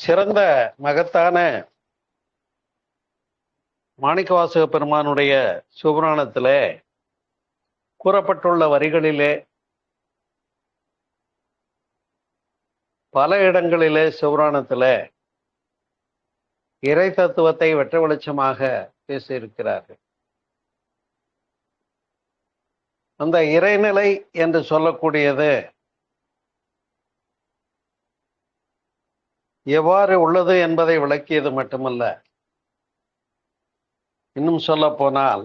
சிறந்த மகத்தான மாணிக்கவாசக பெருமானுடைய சிவபுராணத்திலே கூறப்பட்டுள்ள வரிகளிலே பல இடங்களிலே சிவபுராணத்திலே இறை தத்துவத்தை வெட்ட வெளிச்சமாக பேசியிருக்கிறார்கள். அந்த இறைநிலை என்று சொல்லக்கூடியது எவ்வாறு உள்ளது என்பதை விளக்கியது மட்டுமல்ல, இன்னும் சொல்ல போனால்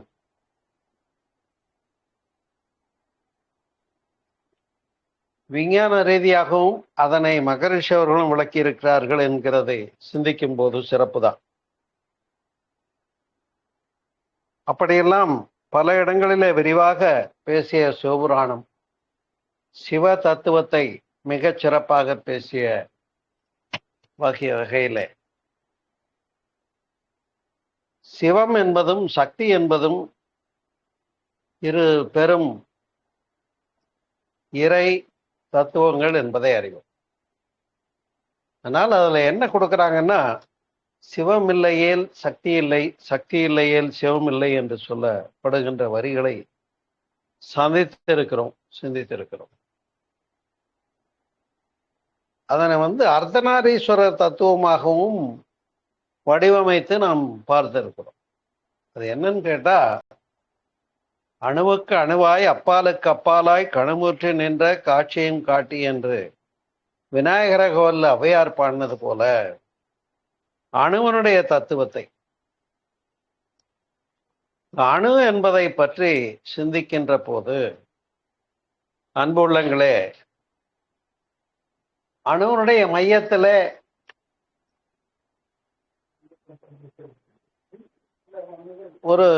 விஞ்ஞான ரீதியாகவும் அதனை மகரிஷி அவர்களும் விளக்கி இருக்கிறார்கள் என்கிறதை சிந்திக்கும் போது சிறப்புதான். அப்படியெல்லாம் பல இடங்களிலே விரிவாக பேசிய சிவபுராணம் சிவ தத்துவத்தை மிகச் சிறப்பாக பேசிய வகையிலே சிவம் என்பதும் சக்தி என்பதும் இரு பெரும் இறை தத்துவங்கள் என்பதை அறிவோம். ஆனால் அதுல என்ன கொடுக்குறாங்கன்னா, சிவம் இல்லையேல் சக்தி இல்லை, சக்தி இல்லையேல் சிவம் இல்லை என்று சொல்லப்படுகின்ற வரிகளை சிந்தித்திருக்கிறோம். அதனை அர்த்தநாரீஸ்வரர் தத்துவமாகவும் வடிவமைத்து நாம் பார்த்திருக்கிறோம். அது என்னன்னு கேட்டா, அணுவுக்கு அணுவாய் அப்பாலுக்கு அப்பாலாய் கணுமுற்று நின்ற காட்சியும் காட்டி என்று விநாயகர கோவில்ல ஔவையார் பாடினது போல அணுவனுடைய தத்துவத்தை, அணு என்பதை பற்றி சிந்திக்கின்ற போது அன்புள்ளங்களே, அணுவனுடைய மையத்திலே ஒரு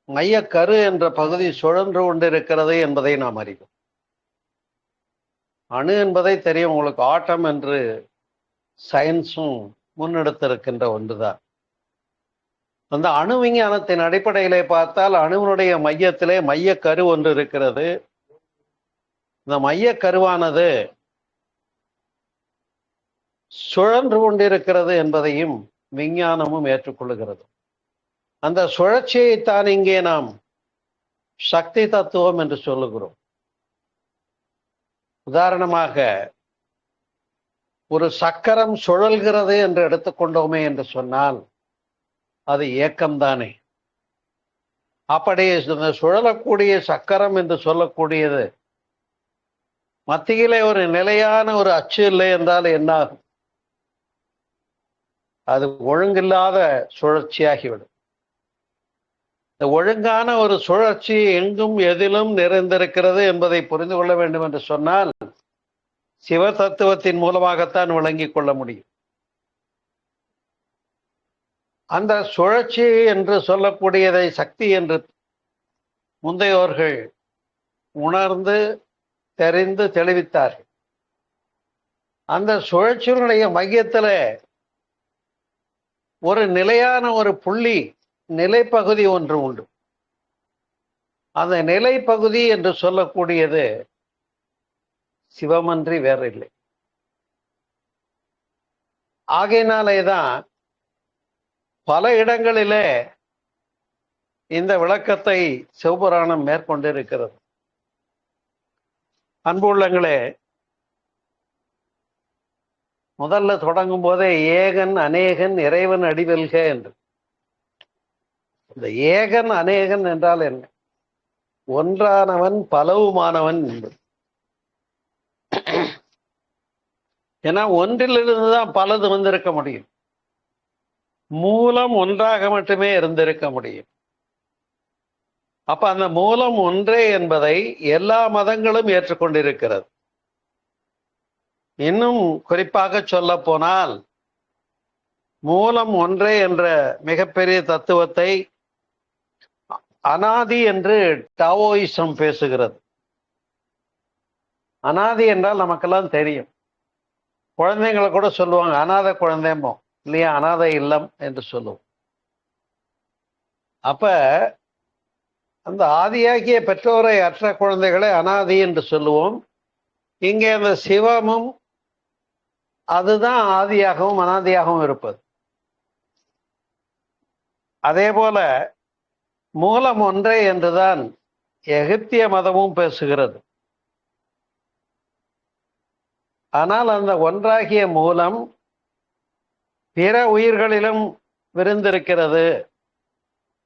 மையக்கரு என்ற பகுதி சுழன்று கொண்டிருக்கிறது என்பதை நாம் அறிவோம். அணு என்பதை தெரியும் உங்களுக்கு, ஆட்டம் என்று சயின்ஸும் முன்னெடுத்திருக்கின்ற ஒன்றுதான். அந்த அணு விஞ்ஞானத்தின் அடிப்படையிலே பார்த்தால் அணுவினுடைய மையத்திலே மையக்கரு ஒன்று இருக்கிறது. இந்த மையக்கருவானது சுழன்று கொண்டிருக்கிறது என்பதையும் விஞ்ஞானமும் ஏற்றுக்கொள்ளுகிறது. அந்த சுழற்சியைத்தான் இங்கே நாம் சக்தி தத்துவம் என்று சொல்லுகிறோம். உதாரணமாக, ஒரு சக்கரம் சுழல்கிறது என்று எடுத்துக்கொண்டோமே என்று சொன்னால் அது இயக்கம்தானே. அப்படி சுழலக்கூடிய சக்கரம் என்று சொல்லக்கூடியது மத்தியிலே ஒரு நிலையான ஒரு அச்சு இல்லை என்றால் என்னாகும்? அது ஒழுங்கில்லாத சுழற்சியாகிவிடும். ஒழுங்கான ஒரு சுழற்சி எங்கும் எதிலும் நிறைந்திருக்கிறது என்பதை புரிந்து கொள்ள வேண்டும் என்று சொன்னால் சிவ தத்துவத்தின் மூலமாகத்தான் விளங்கிக் கொள்ள முடியும். அந்த சுழற்சி என்று சொல்லக்கூடியதை சக்தி என்று முந்தையோர்கள் உணர்ந்து தெரிந்து தெளிவித்தார்கள். அந்த சுழற்சியினுடைய மையத்தில் ஒரு நிலையான ஒரு புள்ளி, நிலைப்பகுதி ஒன்று உண்டு. அந்த நிலைப்பகுதி என்று சொல்லக்கூடியது சிவமன்றி வேறில்லை. ஆகையினாலேதான் பல இடங்களிலே இந்த விளக்கத்தை சிவபுராணம் மேற்கொண்டிருக்கிறது. அன்புள்ளங்களே, முதல்ல தொடங்கும் போதே ஏகன் அநேகன் இறைவன் அடிவெல்க என்று. இந்த ஏகன் அநேகன் என்றால் என்ன? ஒன்றானவன் பலவுமானவன் என்பது. ஏன்னா ஒன்றிலிருந்து தான் பலது வந்திருக்க முடியும். மூலம் ஒன்றாக மட்டுமே இருந்திருக்க முடியும். அப்ப அந்த மூலம் ஒன்றே என்பதை எல்லா மதங்களும் ஏற்றுக்கொண்டிருக்கிறது. இன்னும் குறிப்பாக சொல்ல போனால், மூலம் ஒன்றே என்ற மிகப்பெரிய தத்துவத்தை அனாதி என்று டாவோயிசம் பேசுகிறது. அனாதி என்றால் நமக்கெல்லாம் தெரியும். குழந்தைங்களை கூட சொல்லுவாங்க அனாதை குழந்தைமோ இல்லையா, அனாதை இல்லம் என்று சொல்லுவோம். அப்ப அந்த ஆதியாகிய பெற்றோரை அற்ற குழந்தைகளை அனாதி என்று சொல்லுவோம். இங்கே அந்த சிவமும் அதுதான் ஆதியாகவும் அனாதியாகவும் இருப்பது. அதே போல மூலம் ஒன்றே என்றுதான் எகிப்திய மதமும் பேசுகிறது. ஆனால் அந்த ஒன்றாகிய மூலம் பிற உயிர்களிலும் விரிந்திருக்கிறது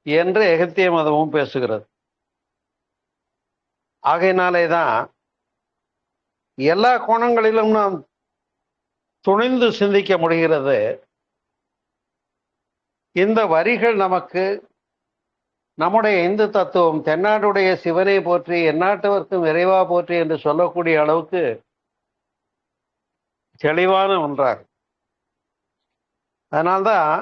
என்று எகிப்திய மதமும் பேசுகிறது. ஆகையினாலேதான் எல்லா கோணங்களிலும் நாம் துணிந்து சிந்திக்க முடிகிறது. இந்த வரிகள் நமக்கு நம்முடைய இந்து தத்துவம் தென்னாடுடைய சிவனை போற்றி எந்நாட்டவர்க்கும் இறைவா போற்றி என்று சொல்லக்கூடிய அளவுக்கு தெளிவான ஒன்றாகும். அதனால்தான்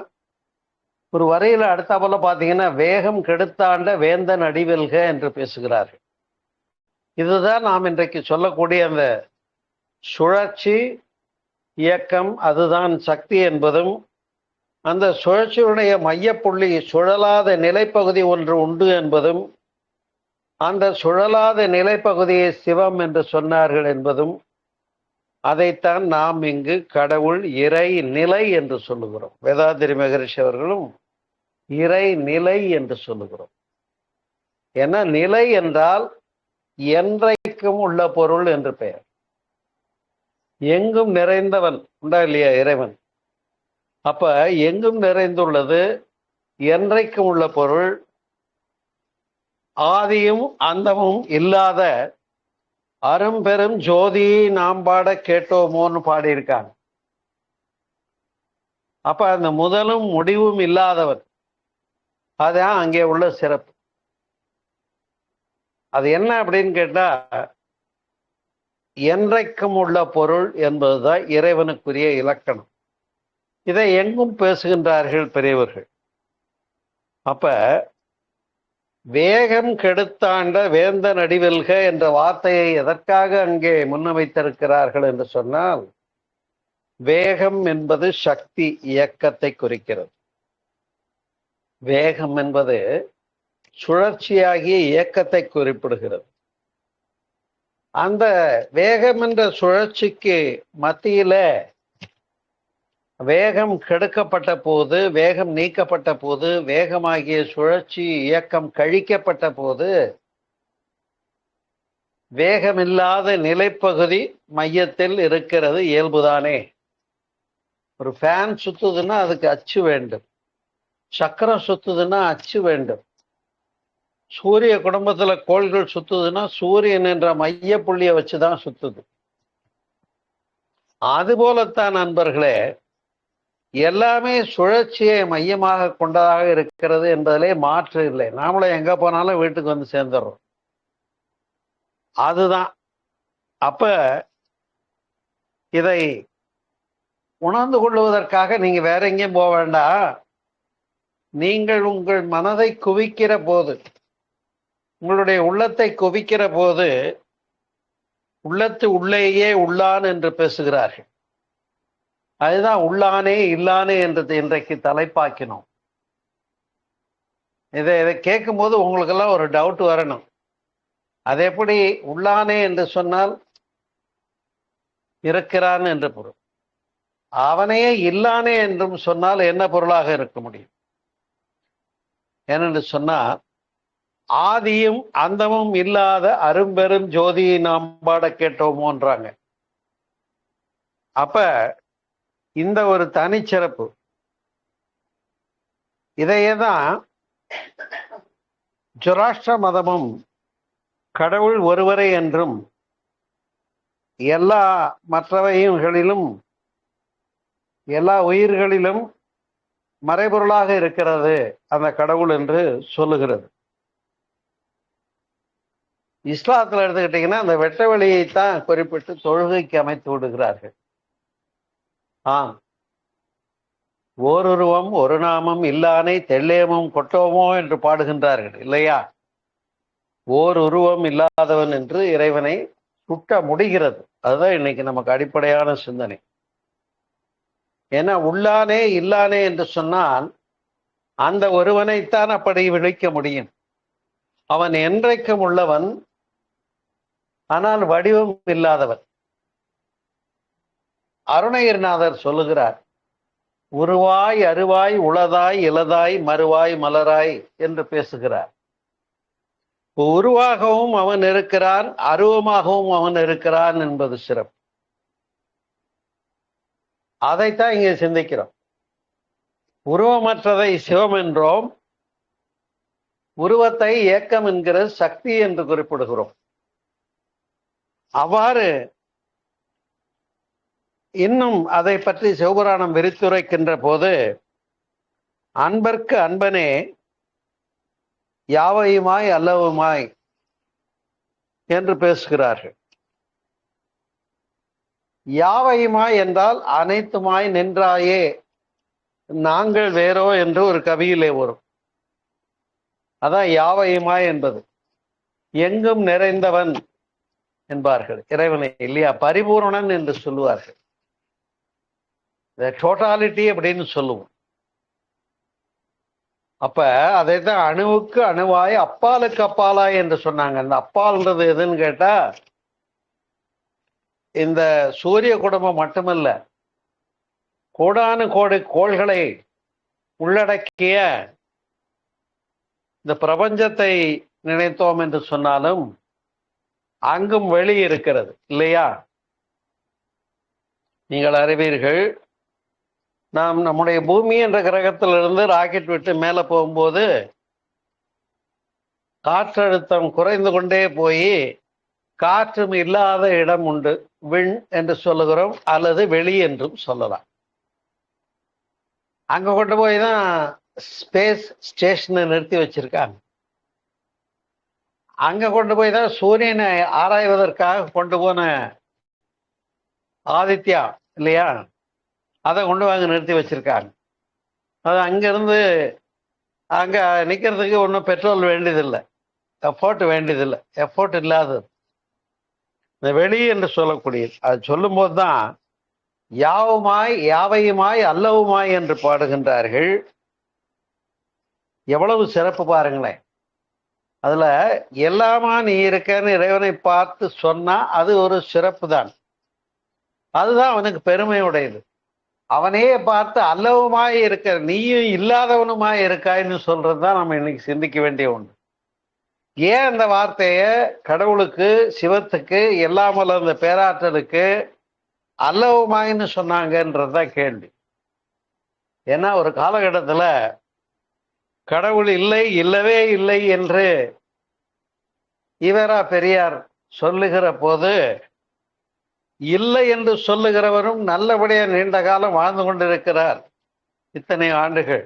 ஒரு வரியில அடுத்த போல பார்த்தீங்கன்னா, வேகம் கெடுத்தாண்ட வேந்தன் அடிவெல்க என்று பேசுகிறார்கள். இதுதான் நாம் இன்றைக்கு சொல்லக்கூடிய அந்த சுழற்சி இயக்கம், அதுதான் சக்தி என்பதும், அந்த சுழற்சியுடைய மையப்புள்ளி சுழலாத நிலைப்பகுதி ஒன்று உண்டு என்பதும், அந்த சுழலாத நிலைப்பகுதியை சிவம் என்று சொன்னார்கள் என்பதும், அதைத்தான் நாம் இங்கு கடவுள் இறை நிலை என்று சொல்லுகிறோம். வேதாத்திரி மகரிஷி அவர்களும் இறை நிலை என்று சொல்லுகிறோம். ஏன்னா நிலை என்றால் என்றைக்கும் உள்ள பொருள் என்று பெயர். எங்கும் நிறைந்தவன் உண்டா இல்லையா இறைவன்? அப்ப எங்கும் நிறைந்துள்ளது, என்றைக்கும் உள்ள பொருள், ஆதியும் அந்தமும் இல்லாத அரும்பெரும் ஜோதி நாம் பாட கேட்டோமோன்னு பாடியிருக்காங்க. அப்ப அந்த முதலும் முடிவும் இல்லாதவன், அதான் அங்கே உள்ள சிறப்பு. அது என்ன அப்படின்னு கேட்டா, என்றைக்கும் உள்ள பொருள் என்பதுதான் இறைவனுக்குரிய இலக்கணம். இதை எங்கும் பேசுகின்றார்கள் பெரியவர்கள். அப்ப வேகம் கெடுத்தாண்ட வேந்தன் அடிவெல்க என்ற வார்த்தையை எதற்காக அங்கே முன்வைத்திருக்கிறார்கள் என்று சொன்னால், வேகம் என்பது சக்தி இயக்கத்தை குறிக்கிறது. வேகம் என்பது சுழற்சியாகிய இயக்கத்தை குறிப்பிடுகிறது. அந்த வேகம் என்ற சுழற்சிக்கு மத்தியில வேகம் கெடுக்கப்பட்ட போது, வேகம் நீக்கப்பட்ட போது, வேகமாகிய சுழற்சி இயக்கம் கழிக்கப்பட்ட போது, வேகமில்லாத நிலைப்பகுதி மையத்தில் இருக்கிறது இயல்புதானே. ஒரு ஃபேன் சுத்துதுன்னா அதுக்கு அச்சு வேண்டும், சக்கரம் சுத்துதுன்னா அச்சு வேண்டும். சூரிய குடும்பத்துல கோள்கள் சுத்துதுன்னா சூரியன் என்ற மைய புள்ளியை வச்சுதான் சுத்துது. அதுபோலத்தான் நண்பர்களே, எல்லாமே சுழற்சியை மையமாக கொண்டதாக இருக்கிறது என்பதிலே மாற்று இல்லை. நாமளும் எங்க போனாலும் வீட்டுக்கு வந்து சேர்ந்துடுறோம். அதுதான். அப்ப இதை உணர்ந்து கொள்வதற்காக நீங்க வேற எங்கேயும் போக வேண்டாம். நீங்கள் உங்கள் மனதை குவிக்கிற போது, உங்களுடைய உள்ளத்தை குவிக்கிற போது, உள்ளத்து உள்ளேயே உள்ளான் என்று பேசுகிறார்கள். அதுதான் உள்ளானே இல்லானே என்றது இன்றைக்கு தலைப்பாக்கினோம். இதை கேட்கும் போது உங்களுக்கெல்லாம் ஒரு டவுட் வரணும். அது எப்படி உள்ளானே என்று சொன்னால் இருக்கிறான் என்று பொருள், அவனையே இல்லானே என்றும் சொன்னால் என்ன பொருளாக இருக்க முடியும்? ஏனென்று சொன்னால், ஆதியும் அந்தமும் இல்லாத அரும்பெரும் ஜோதியை நாம் பாட கேட்டோமோன்றாங்க. அப்ப இந்த ஒரு தனிச்சிறப்பு, இதையேதான் ஜொராஷ்டிர மதமும் கடவுள் ஒருவரே என்றும், எல்லா மற்றவைகளிலும் எல்லா உயிர்களிலும் மறைபொருளாக இருக்கிறது அந்த கடவுள் என்று சொல்லுகிறது. இஸ்லாத்துல எடுத்துக்கிட்டீங்கன்னா அந்த வெட்ட வெளியைத்தான் குறிப்பிட்டு தொழுகைக்கு அமைத்து விடுகிறார்கள். ஓருருவம் ஒரு நாமம் இல்லானை தெல்லேமும் கொட்டோமோ என்று பாடுகின்றார்கள் இல்லையா? ஓர் உருவம் இல்லாதவன் என்று இறைவனை சுட்ட முடிகிறது. அதுதான் இன்னைக்கு நமக்கு அடிப்படையான சிந்தனை. ஏன்னா உள்ளானே இல்லானே என்று சொன்னால் அந்த ஒருவனைத்தான் அப்படி விழிக்க முடியும். அவன் என்றைக்கும் உள்ளவன், ஆனால் வடிவம் இல்லாதவன். அருணகிரிநாதர் சொல்லுகிறார், உருவாய் அருவாய் உளதாய் இளதாய் மறுவாய் மலராய் என்று பேசுகிறார். உருவாகவும் அவன் இருக்கிறான், அருவமாகவும் அவன் இருக்கிறான் என்பது சிறப்பு. அதைத்தான் இங்கே சிந்திக்கிறோம். உருவமற்றதை சிவம் என்றோம், உருவத்தை ஏக்கம் என்கிற சக்தி என்று குறிப்பிடுகிறோம். அவ்வாறு இன்னும் அதை பற்றி சிவபுராணம் விரித்துரைக்கின்ற போது, அன்பர்க்கு அன்பனே யாவையுமாய் அல்லவுமாய் என்று பேசுகிறார்கள். யாவையுமாய் என்றால் அனைத்துமாய் நின்றாயே நாங்கள் வேறோ என்று ஒரு கவியிலே வரும். அதான் யாவையுமாய் என்பது. எங்கும் நிறைந்தவன் என்பார்கள் இறைவனை, இல்லையா? பரிபூரணன் என்று சொல்லுவார்கள். டோட்டாலிட்டி அப்படின்னு சொல்லுவோம். அப்ப அதைத்தான் அணுவுக்கு அணுவாய் அப்பாலுக்கு அப்பாலாய் என்று சொன்னாங்க. அந்த அப்பால்ன்றது எதுன்னு கேட்டா, இந்த சூரிய குடும்பம் மட்டுமல்ல, கோடானு கோடி கோள்களை உள்ளடக்கிய இந்த பிரபஞ்சத்தை நினைத்தோம் என்று சொன்னாலும் அங்கும் வெளி இருக்கிறது, இல்லையா? நீங்கள் அறிவீர்கள், நாம் நம்முடைய பூமி என்ற கிரகத்திலிருந்து ராக்கெட் விட்டு மேலே போகும்போது காற்றழுத்தம் குறைந்து கொண்டே போய் காற்றும் இல்லாத இடம் உண்டு, விண் என்று சொல்லுகிறோம், அல்லது வெளி என்றும் சொல்லலாம். அங்க கொண்டு போய் தான் ஸ்பேஸ் ஸ்டேஷனை நிறுத்தி வச்சிருக்காங்க. அங்க கொண்டு போய் தான் சூரியனை ஆராய்வதற்காக கொண்டு போன ஆதித்யா, இல்லையா, அதை கொண்டு வாங்க நிறுத்தி வச்சிருக்காங்க. அது அங்கிருந்து அங்க நிக்கிறதுக்கு ஒன்றும் பெட்ரோல் வேண்டியதில்லை, எஃபோர்ட் வேண்டியதில்லை, எஃபோர்ட் இல்லாதது இந்த வெளி என்று சொல்லக்கூடியது. அது சொல்லும் போது தான் யாவுமாய் யாவையுமாய் அல்லவுமாய் என்று பாடுகின்றார்கள். எவ்வளவு சிறப்பு பாருங்களேன். அதுல எல்லாமா நீ இருக்கன்னு இறைவனை பார்த்து சொன்னா அது ஒரு சிறப்பு தான். அதுதான் அவனுக்கு பெருமையுடையது. அவனே பார்த்து அல்லவுமாய் இருக்க, நீயும் இல்லாதவனுமாய் இருக்காய்ன்னு சொல்றதுதான் நம்ம இன்னைக்கு சிந்திக்க வேண்டிய ஒன்று. ஏன் அந்த வார்த்தைய கடவுளுக்கு, சிவத்துக்கு, எல்லாமல்ல அந்த பேராற்றலுக்கு அல்லவுமாயின்னு சொன்னாங்கன்றதுதான் கேள்வி. ஏன்னா ஒரு காலகட்டத்தில் கடவுள் இல்லை, இல்லவே இல்லை என்று ஈவேரா பெரியார் சொல்லுகிற போது, இல்லை என்று சொல்லுகிறவரும் நல்லபடியாக நீண்ட காலம் வாழ்ந்து கொண்டிருக்கிறார் இத்தனை ஆண்டுகள்.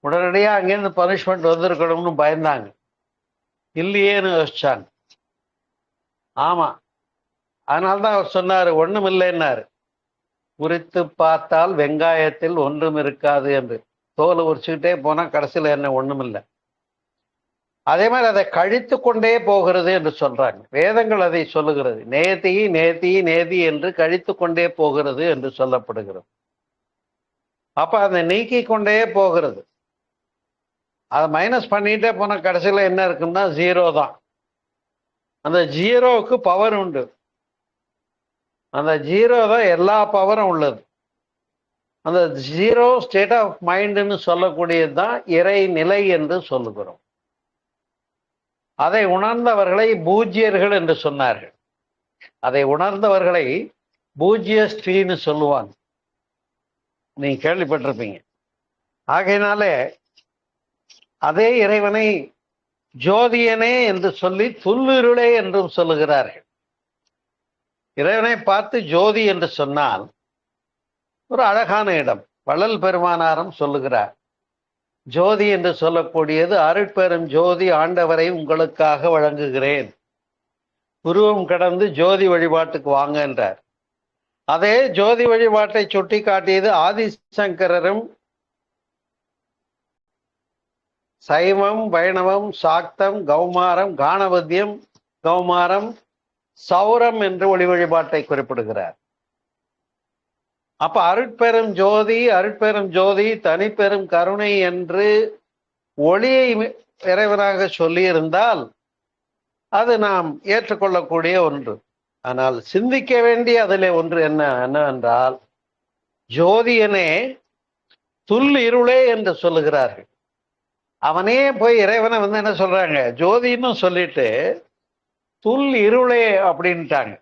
உடனடியாக அங்கேருந்து பனிஷ்மெண்ட் வந்திருக்கணும்னு பயந்தாங்க, இல்லையேன்னு யோசிச்சாங்க. ஆமா, அதனால்தான் அவர் சொன்னார், ஒண்ணும் இல்லைன்னாரு. உரித்து பார்த்தால் வெங்காயத்தில் ஒன்றும் இருக்காது என்று. தோலை உரிச்சுக்கிட்டே போனா கடைசியில் என்ன ஒண்ணும் இல்லை. அதே மாதிரி அதை கழித்து கொண்டே போகிறது என்று சொல்றாங்க. வேதங்கள் அதை சொல்லுகிறது. நேதி நேதி நேதி என்று கழித்து கொண்டே போகிறது என்று சொல்லப்படுகிறது. அப்ப அதை நீக்கி கொண்டே போகிறது. அதை மைனஸ் பண்ணிட்டே போன கடைசியில் என்ன இருக்குன்னா ஜீரோ தான். அந்த ஜீரோவுக்கு பவர் உண்டு. அந்த ஜீரோ தான் எல்லா பவரும் உள்ளது. அந்த ஜீரோ ஸ்டேட் ஆஃப் மைண்டுன்னு சொல்லக்கூடியது தான் இறை நிலை என்று சொல்லுகிறோம். அதை உணர்ந்தவர்களை பூஜ்யர்கள் என்று சொன்னார்கள். அதை உணர்ந்தவர்களை பூஜ்ய ஸ்ரீன்னு சொல்லுவாங்க. நீங்க கேள்விப்பட்டிருப்பீங்க. ஆகையினாலே அதே இறைவனை ஜோதியனே என்று சொல்லி துல்லிருளே என்றும் சொல்லுகிறார்கள். இறைவனை பார்த்து ஜோதி என்று சொன்னால் ஒரு அழகான இடம். வள்ளல் பெருமானாரும் சொல்லுகிறார், ஜோதி என்று சொல்லக்கூடியது அருட்பெரும் ஜோதி ஆண்டவரை உங்களுக்காக வழங்குகிறேன், உருவம் கடந்து ஜோதி வழிபாட்டுக்கு வாங்க என்றார். அதே ஜோதி வழிபாட்டை சுட்டி காட்டியது ஆதிசங்கரரும் சைவம், வைணவம், சாக்தம், கௌமாரம், காணவத்தியம், கௌமாரம், சௌரம் என்று ஒளி வழிபாட்டை குறிப்பிடுகிறார். அப்ப அருட்பெரும் ஜோதி, அருட்பெரும் ஜோதி, தனிப்பெரும் கருணை என்று ஒளியை இறைவனாக சொல்லியிருந்தால் அது நாம் ஏற்றுக்கொள்ளக்கூடிய ஒன்று. ஆனால் சிந்திக்க வேண்டிய அதிலே ஒன்று என்னவென்றால், ஜோதியனே துல் இருளே என்று சொல்லுகிறார்கள். அவனே போய் இறைவனை என்ன சொல்றாங்க, ஜோதின்னு சொல்லிட்டு துல் இருளே அப்படின்ட்டாங்க.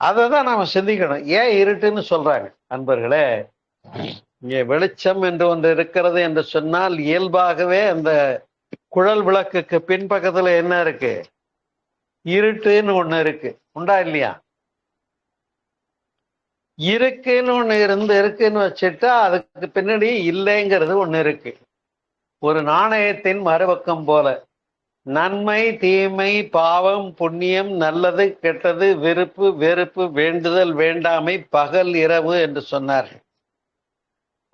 அதை தான் நாம சிந்திக்கணும். ஏன் இருட்டுன்னு சொல்றாங்க? அன்பர்களே, இங்கே வெளிச்சம் என்று ஒன்று இருக்கிறது என்று சொன்னால், இயல்பாகவே அந்த குழல் விளக்குக்கு பின்பக்கத்துல என்ன இருக்கு? இருட்டுன்னு ஒண்ணு இருக்கு. உண்டா இல்லையா? இருக்குன்னு ஒண்ணு இருக்குன்னு வச்சுட்டா அதுக்கு பின்னாடி இல்லைங்கிறது ஒண்ணு இருக்கு. ஒரு நாணயத்தின் மறுபக்கம் போல நன்மை தீமை பாவம் புண்ணியம் நல்லது கெட்டது விருப்பு வெறுப்பு வேண்டுதல் வேண்டாமை பகல் இரவு என்று சொன்னார்கள்.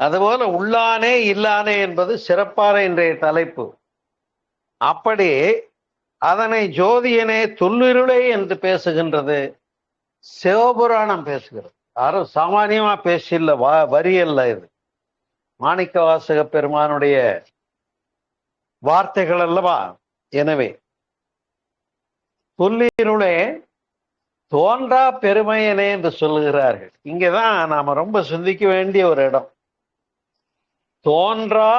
அதுபோல உள்ளானே இல்லானே என்பது சிறப்பான இன்றைய தலைப்பு. அப்படி அதனை ஜோதியனே துல்லிருளே என்று பேசுகின்றது சிவபுராணம் பேசுகிறது. யாரும் சாமானியமா பேசல, வரி அல்ல இது. மாணிக்க வாசக பெருமானுடைய வார்த்தைகள் அல்லவா. எனவே துல்லிருளே தோன்றா பெருமையனே என்று சொல்லுகிறார்கள். இங்கதான் நாம ரொம்ப சிந்திக்க வேண்டிய ஒரு இடம். தோன்றா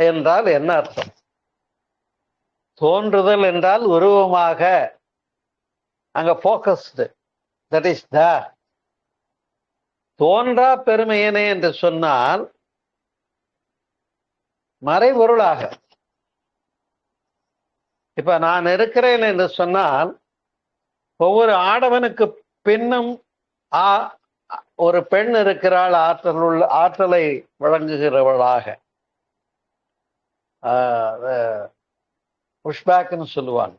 என்றால் என்ன அர்த்தம்? தோன்றுதல் என்றால் உருவமாக, அங்க போக்கஸ்டு, தட் இஸ் த. தோன்றா பெருமையனே என்று சொன்னால் மறைபொருளாக. இப்ப நான் இருக்கிறேன் என்று சொன்னால், ஒவ்வொரு ஆடவனுக்கு பின்னும் ஒரு பெண் இருக்கிறாள், ஆற்றலை வழங்குகிறவளாக. புஷ்பேக்னு சொல்லுவாங்க.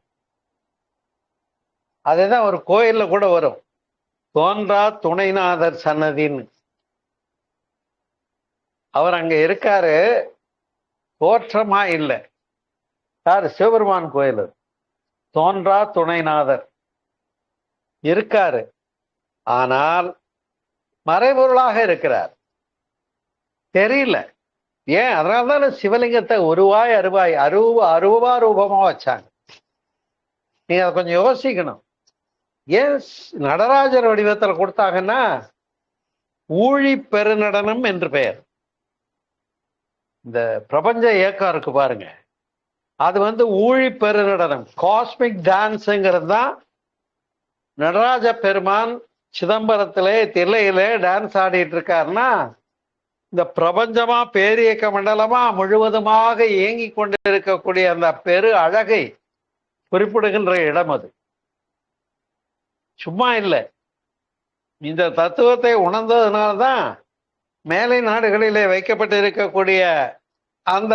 அதேதான் ஒரு கோயில்ல கூட வரும், தோன்றா துணைநாதர் சன்னதின்னு. அவர் அங்க இருக்காரு, தோற்றமா இல்லை. யாரு? சிவபெருமான் கோயில். தோன்றா துணைநாதர் இருக்காரு, ஆனால் மறைபொருளாக இருக்கிறார், தெரியல. ஏன்? அதனால்தான் சிவலிங்கத்தை ஒருவாய் அருவாய் அருவா ரூபமா வச்சாங்க. நீங்க அதை கொஞ்சம் யோசிக்கணும். ஏன் நடராஜர் வடிவத்தில் கொடுத்தாங்கன்னா, ஊழி பெருநடனம் என்று பெயர். இந்த பிரபஞ்ச இயக்கம் இருக்கு பாருங்க, அது ஊழி பெருநடனம், காஸ்மிக் டான்ஸுங்கிறது தான். நடராஜ பெருமான் சிதம்பரத்திலே தில்லையிலே டான்ஸ் ஆடிட்டு இருக்காருன்னா, இந்த பிரபஞ்சமா பேரியக்க மண்டலமா முழுவதுமாக இயங்கி கொண்டிருக்கக்கூடிய அந்த பெரு அழகை குறிப்பிடுகின்ற இடம் அது. சும்மா இல்லை. இந்த தத்துவத்தை உணர்ந்ததுனால்தான் மேலை நாடுகளிலே வைக்கப்பட்டிருக்கக்கூடிய அந்த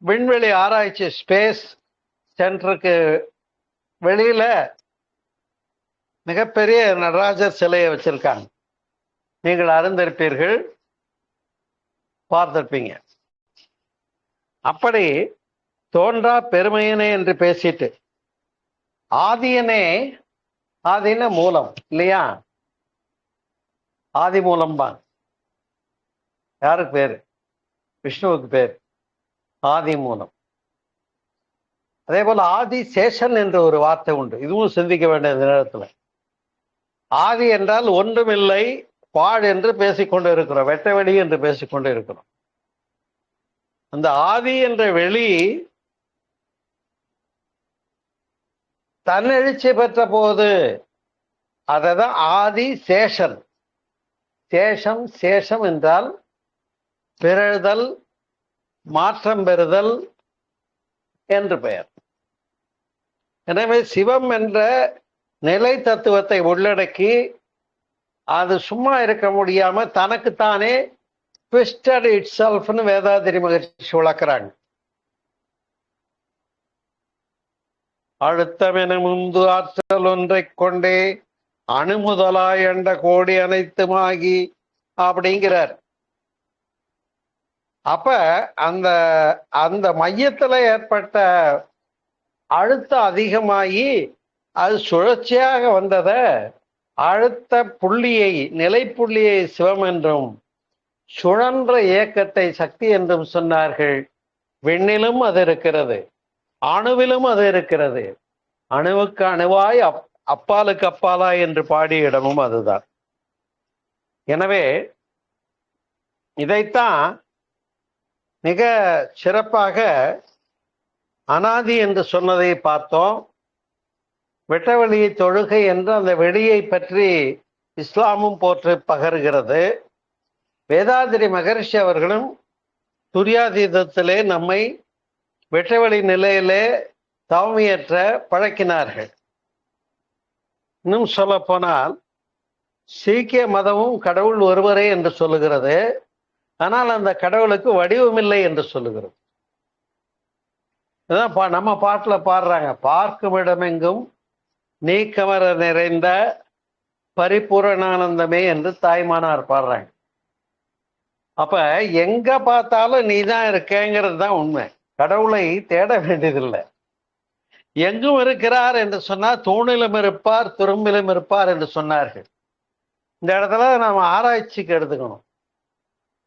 விண்வெளி ஆராய்ச்சி ஸ்பேஸ் சென்டருக்கு வெளியில மிகப்பெரிய நடராஜர் சிலையை வச்சிருக்காங்க. நீங்கள் அறிந்திருப்பீர்கள், பார்த்திருப்பீங்க. அப்படி தோன்றா பெருமையனே என்று பேசிட்டு, ஆதியனே, ஆதின மூலம் இல்லையா? ஆதி மூலம் தான். யாருக்கு பேரு? விஷ்ணுவுக்கு பேர் ஆதி மூலம். அதே போல ஆதி சேஷன் என்ற ஒரு வார்த்தை உண்டு. இதுவும் சிந்திக்க வேண்டிய நேரத்துல. ஆதி என்றால் ஒன்றுமில்லை பாழ் என்று பேசிக்கொண்டு இருக்கிறோம், வெட்ட வெளி என்று பேசிக்கொண்டு இருக்கிறோம். அந்த ஆதி என்ற வெளி தன்னெழுச்சி பெற்ற போது அததான் ஆதி சேஷன். சேஷம், சேஷம் என்றால் பிறழ்தல், மாற்றம் பெறுதல் என்று பெயர். எனவே சிவம் என்ற நிலை தத்துவத்தை உள்ளடக்கி அது சும்மா இருக்க முடியாம தனக்குத்தானே twisted itself னு வேதாதிரி மகிழ்ச்சி விளக்குறாங்க. அழுத்தமென முந்து ஆற்றல் ஒன்றை கொண்டே அணுமுதலாய் என்ற கோடி அனைத்துமாகி அப்படிங்கிறார். அப்ப அந்த அந்த மையத்துல ஏற்பட்ட அழுத்தம் அதிகமாகி அது சுழற்சியாக வந்தத அழுத்த புள்ளியை, நிலைப்புள்ளியை சிவம் என்றும், சுழன்ற இயக்கத்தை சக்தி என்றும் சொன்னார்கள். விண்ணிலும் அது இருக்கிறது, அணுவிலும் அது இருக்கிறது, அணுவுக்கு அணுவாய் அப்பாலுக்கு அப்பாலாய் என்று பாடிய இடமும் அதுதான். எனவே இதைத்தான் மிக சிறப்பாக அனாதி என்று சொன்னதை பார்த்தோம். வெட்டவெளியை தொழுகை என்று அந்த வெளியை பற்றி இஸ்லாமும் போற்று பகர்கிறது. வேதாதிரி மகரிஷி அவர்களும் துரியாதீதத்திலே நம்மை வெட்டவெளி நிலையிலே தவமியற்ற பழக்கினார்கள். இன்னும் சொல்ல போனால் சீக்கிய மதமும் கடவுள் ஒருவரே என்று சொல்லுகிறது. ஆனால் அந்த கடவுளுக்கு வடிவமில்லை என்று சொல்லுகிறது. நம்ம பாட்டில் பாடுறாங்க, பார்க்கும் இடமெங்கும் நீக்கமர நிறைந்த பரிபூரணானந்தமே என்று தாய்மானார் பாடுறாங்க. அப்ப எங்க பார்த்தாலும் நீ தான் இருக்கேங்கிறது தான் உண்மை. கடவுளை தேட வேண்டியதில்லை. எங்கும் இருக்கிறார் என்று சொன்னால் தூணிலும் இருப்பார் துரும்பிலும் இருப்பார் என்று சொன்னார்கள். இந்த இடத்துல நாம் ஆராய்ச்சிக்கு எடுத்துக்கணும்.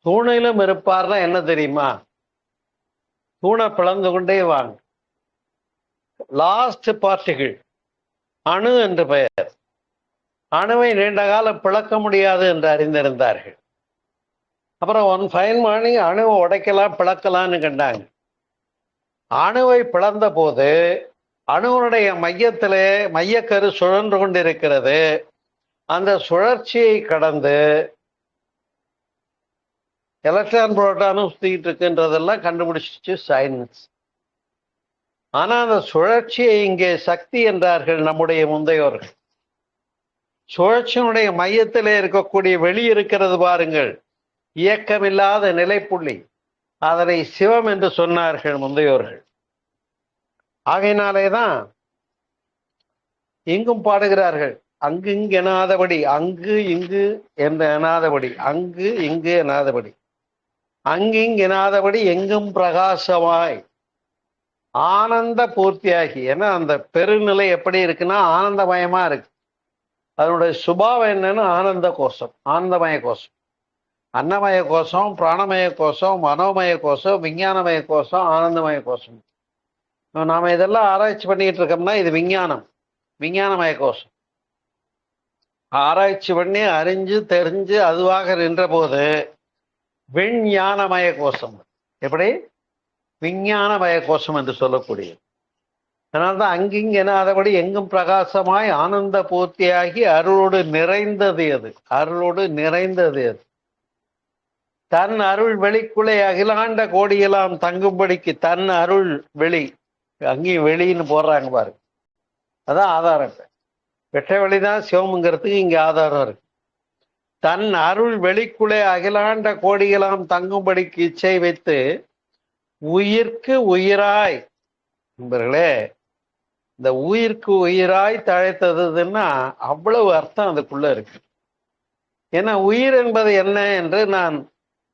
தூணிலும் இருப்பார்னா என்ன தெரியுமா? தூணை பிளந்து கொண்டே வாங்க. லாஸ்ட் பார்ட்டிகள் அணு என்று பெயர். அணுவை நீண்ட காலம் பிளக்க முடியாது என்று அறிந்திருந்தார்கள். அப்புறம் ஒன் ஃபைன் மார்னிங் அணுவை உடைக்கலாம் பிளக்கலான்னு கண்டாங்க. அணுவை பிளந்த போது அணுவனுடைய மையத்திலே மையக்கரு சுழன்று கொண்டிருக்கிறது. அந்த சுழற்சியை கடந்து எலக்ட்ரான் புரோட்டானும் சுத்திக்கிட்டு இருக்குன்றதெல்லாம் கண்டுபிடிச்சிச்சு சயின்ஸ். ஆனா அந்த சுழற்சியை இங்கே சக்தி என்றார்கள் நம்முடைய முந்தையோர்கள். சுழற்சியினுடைய மையத்திலே இருக்கக்கூடிய வெளி இருக்கிறது பாருங்கள், இயக்கமில்லாத நிலைப்புள்ளி, அதனை சிவம் என்று சொன்னார்கள் முந்தையோர்கள். ஆகையினாலேதான் இங்கும் பாடுகிறார்கள், அங்கு இங்கு எனாதபடி, அங்கு இங்கு என்று எனாதபடி, அங்கு இங்கு எனாதபடி, அங்கிங்கு எனாதபடி எங்கும் பிரகாசமாய் ஆனந்த பூர்த்தியாகி. ஏன்னா அந்த பெருநிலை எப்படி இருக்குன்னா ஆனந்தமயமா இருக்கு. அதனுடைய சுபாவம் என்னன்னு ஆனந்த கோஷம், ஆனந்தமய கோஷம், அன்னமய கோஷம், பிராணமய கோஷம், மனோமய கோஷம், விஞ்ஞானமய கோஷம், ஆனந்தமய கோஷம். நாம இதெல்லாம் ஆராய்ச்சி பண்ணிட்டு இருக்கோம்னா இது விஞ்ஞானம், விஞ்ஞானமய கோஷம். ஆராய்ச்சி பண்ணி அறிஞ்சு தெரிஞ்சு அதுவாக நின்ற போது விஞ்ஞானமய கோஷம். எப்படி? விஞ்ஞானமய கோஷம் என்று சொல்லக்கூடிய. அதனால்தான் அங்கிங்கு எனாதபடி எங்கும் பிரகாசமாய் ஆனந்த பூர்த்தியாகி அருளோடு நிறைந்தது அது, அருளோடு நிறைந்தது அது. தன் அருள் வெளிக்குள்ளே அகிலாண்ட கோடியெல்லாம் தங்கும்படிக்கு தன் அருள் வெளி, அங்கேயும் வெளின்னு போடுறாங்க பாருங்க. அதான் ஆதாரம். வெட்ட வெளிதான் சிவமுங்கிறதுக்கு இங்க ஆதாரம் இருக்கு. தன் அருள் வெளிக்குள்ளே அகிலாண்ட கோடியெல்லாம் தங்கும்படிக்கு இச்சை வைத்து உயிர்க்கு உயிராய், நண்பர்களே இந்த உயிர்க்கு உயிராய் தழைத்ததுன்னா அவ்வளவு அர்த்தம் அதுக்குள்ள இருக்கு. ஏன்னா உயிர் என்பது என்ன என்று நான்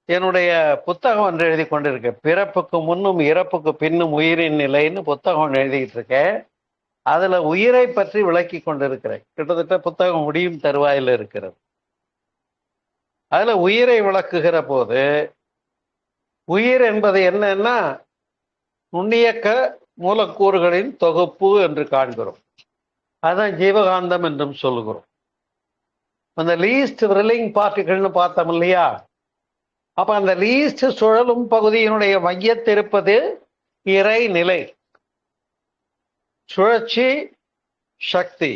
என்னுடைய புத்தகம் ஒன்று எழுதி கொண்டிருக்கேன். பிறப்புக்கு முன்னும் இறப்புக்கு பின்னும் உயிரின் நிலைன்னு புத்தகம் எழுதிட்டு இருக்கேன். அதுல உயிரை பற்றி விளக்கி கொண்டிருக்கிறேன். கிட்டத்தட்ட புத்தகம் முடியும் தருவாயில் இருக்கிறது. அதுல உயிரை விளக்குகிற போது உயிர் என்பது என்னன்னா நுண்ணியக்க மூலக்கூறுகளின் தொகுப்பு என்று காண்கிறோம். அதான் ஜீவகாந்தம் என்றும் சொல்லுகிறோம். அந்த லீஸ்ட் ரிலிங் பார்ட்டிகள்னு பார்த்தோம் இல்லையா? அப்ப அந்த லீஸ்ட் சுழலும் பகுதியினுடைய மையத்திருப்பது இறை நிலை, சுழற்சி சக்தி.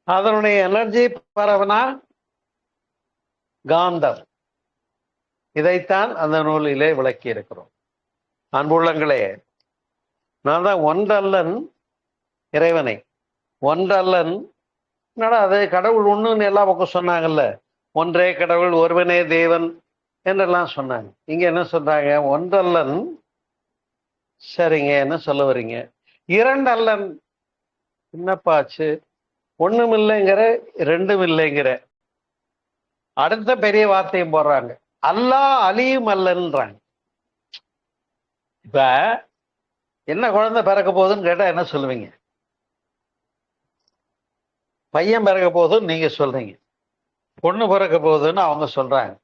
அதனுடைய எனர்ஜி பரவனா காந்தம். இதைத்தான் அந்த நூலிலே விளக்கி இருக்கிறோம். அன்புள்ளங்களே, நான் தான் ஒன்றல்லன் இறைவனை, ஒன்றல்லன் என்னடா அது கடவுள் ஒண்ணுன்னு எல்லா பக்கம் சொன்னாங்கல்ல, ஒன்றே கடவுள் ஒருவனே தேவன் என்றெல்லாம் சொன்னாங்க. இங்க என்ன சொல்றாங்க? ஒன்றல்லன். சரிங்க, என்ன சொல்ல வர்றீங்க? இரண்டல்லன். என்னப்பாச்சு? ஒண்ணும் இல்லைங்கிற, ரெண்டும் இல்லைங்கிற. அடுத்த பெரிய வார்த்தையும் போடுறாங்க, அல்லா அலியும் அல்லன்றாங்க. இப்ப என்ன குழந்தை பிறக்க போகுதுன்னு கேட்டா என்ன சொல்லுவீங்க? பையன் பிறக்க போகுதுன்னு நீங்க சொல்றீங்க, பொண்ணு பிறக்க போகுதுன்னு அவங்க சொல்றாங்க.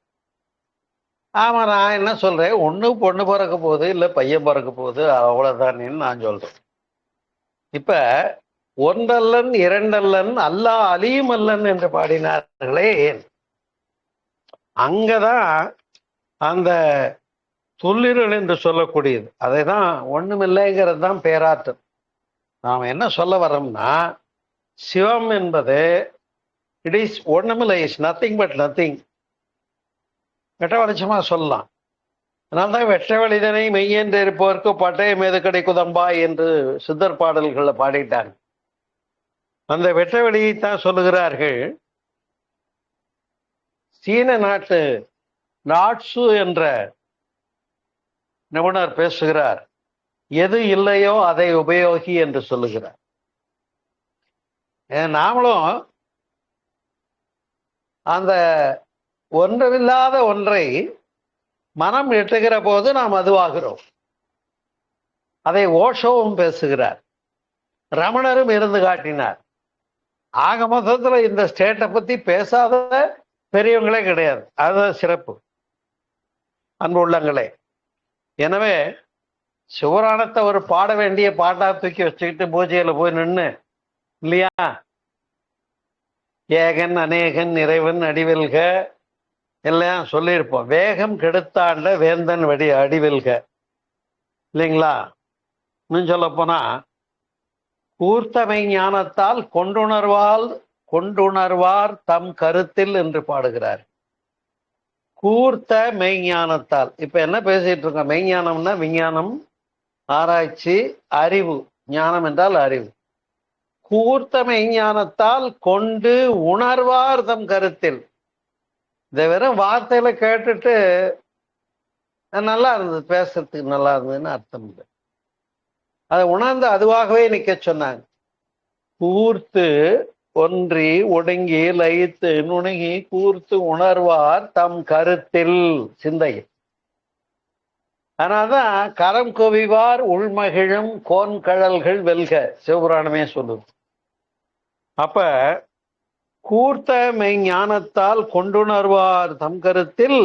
ஆமா, நான் என்ன சொல்றேன்? ஒண்ணு பொண்ணு பிறக்க போகுது, இல்ல பையன் பிறக்க போகுது, அவ்வளவுதானேன்னு நான் சொல்றேன். இப்ப ஒன்றல்லன் இரண்டல்லன் அல்லாஹ் அலியும் அல்லன் என்று பாடினார்களே ஏன்? அங்கதான் அந்த துள்ளிரல் என்று சொல்லக்கூடியது. அதை தான் ஒண்ணுமில்லைங்கிறது தான் பேராற்றல். நாம் என்ன சொல்ல வரோம்னா, சிவம் என்பது இட் இஸ் ஒண்ணுமில்லை, இஸ் நத்திங் பட் நத்திங். வெட்ட வெளிச்சமா சொல்லலாம். அதனால்தான் வெட்ட வெளிதனை மெய்யென்று இருப்பவருக்கு பட்டயம் எது கிடைக்குதம்பா என்று சித்தர் பாடல்களை பாடிட்டாங்க. அந்த வெட்ட வெளியைத்தான் சொல்லுகிறார்கள். சீன நாட்டு லாட்சு என்ற நிபுணர் பேசுகிறார். எது இல்லையோ அதை உபயோகி என்று சொல்லுகிறார். நாமளும் அந்த ஒன்றில்லாத ஒன்றை மனம் எட்டுகிற போது நாம் அதுவாகிறோம். அதை ஓஷோவும் பேசுகிறார், ரமணரும் இருந்து காட்டினார். ஆக மொத்தத்துல இந்த ஸ்டேட்டை பத்தி பேசாத பெரியவங்களே கிடையாது. அதுதான் சிறப்பு, அன்பு உள்ளங்களே. எனவே சிவராணத்தை ஒரு பாட வேண்டிய பாட்டா தூக்கி வச்சுக்கிட்டு பூஜையில போய் நின்று இல்லையா, ஏகன் அநேகன் இறைவன் அடிவெல்க எல்லாம் சொல்லியிருப்போம். வேகம் கெடுத்தாண்ட வேந்தன் அடிவெல்க இல்லைங்களா? இன்னும் சொல்ல போனா கூர்த்தமை ஞானத்தால் கொண்டுணர்வார் தம் கருத்தில் என்று பாடுகிறார். கூர்த்த மெய்ஞானத்தால். இப்ப என்ன பேசிட்டு இருக்கோம்? மெய்ஞானம்னா விஞ்ஞானம், ஆராய்ச்சி, அறிவு. ஞானம் என்றால் அறிவு. கூர்த்த மெய்ஞானத்தால் கொண்டு உணர்வார் தம் கருத்தில். இதை வெறும் வார்த்தையில கேட்டுட்டு நல்லா இருந்தது, பேசுறதுக்கு நல்லா இருந்ததுன்னு அர்த்தம் இல்லை. அதை உணர்ந்து அதுவாகவே நிக்க சொன்னாங்க. கூர்த்து ஒன்றி ஒடுங்கி லயித்து நுணுகி கூர்த்து உணர்வார் தம் கருத்தில், சிந்தையில். அதனால்தான் கரம் குவிவார் உள்மகிழும் கோன்கழல்கள் வெல்க, சிவபுராணமே சொல்லுது. அப்ப கூர்த்த மெய்ஞானத்தால் கொண்டுணர்வார் தம் கருத்தில்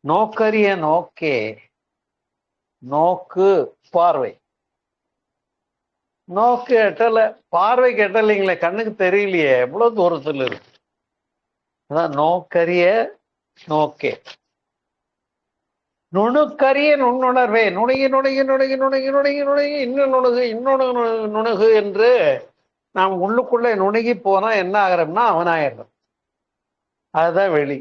நோக்கரிய நோக்கே. நோக்கு பார்வை, நோக்கு எட்டல, பார்வைக்கு எட்டலைங்களே, கண்ணுக்கு தெரியலையே, எவ்வளவு தூரத்தில் இருக்கு. அதான் நோக்கரிய நோக்கே. நுணுக்கரிய நுண்ணுணர்வே. நுணுகி நுணுகி நுணுகி நுணுகி நுணுகி நுணுகி இன்னும் நுணுகு இன்னொன்று நுணுகு என்று நாம் உள்ளுக்குள்ளே நுணுகி போனா என்ன ஆகிறோம்னா அவனாயிடும். அதுதான் வெளி,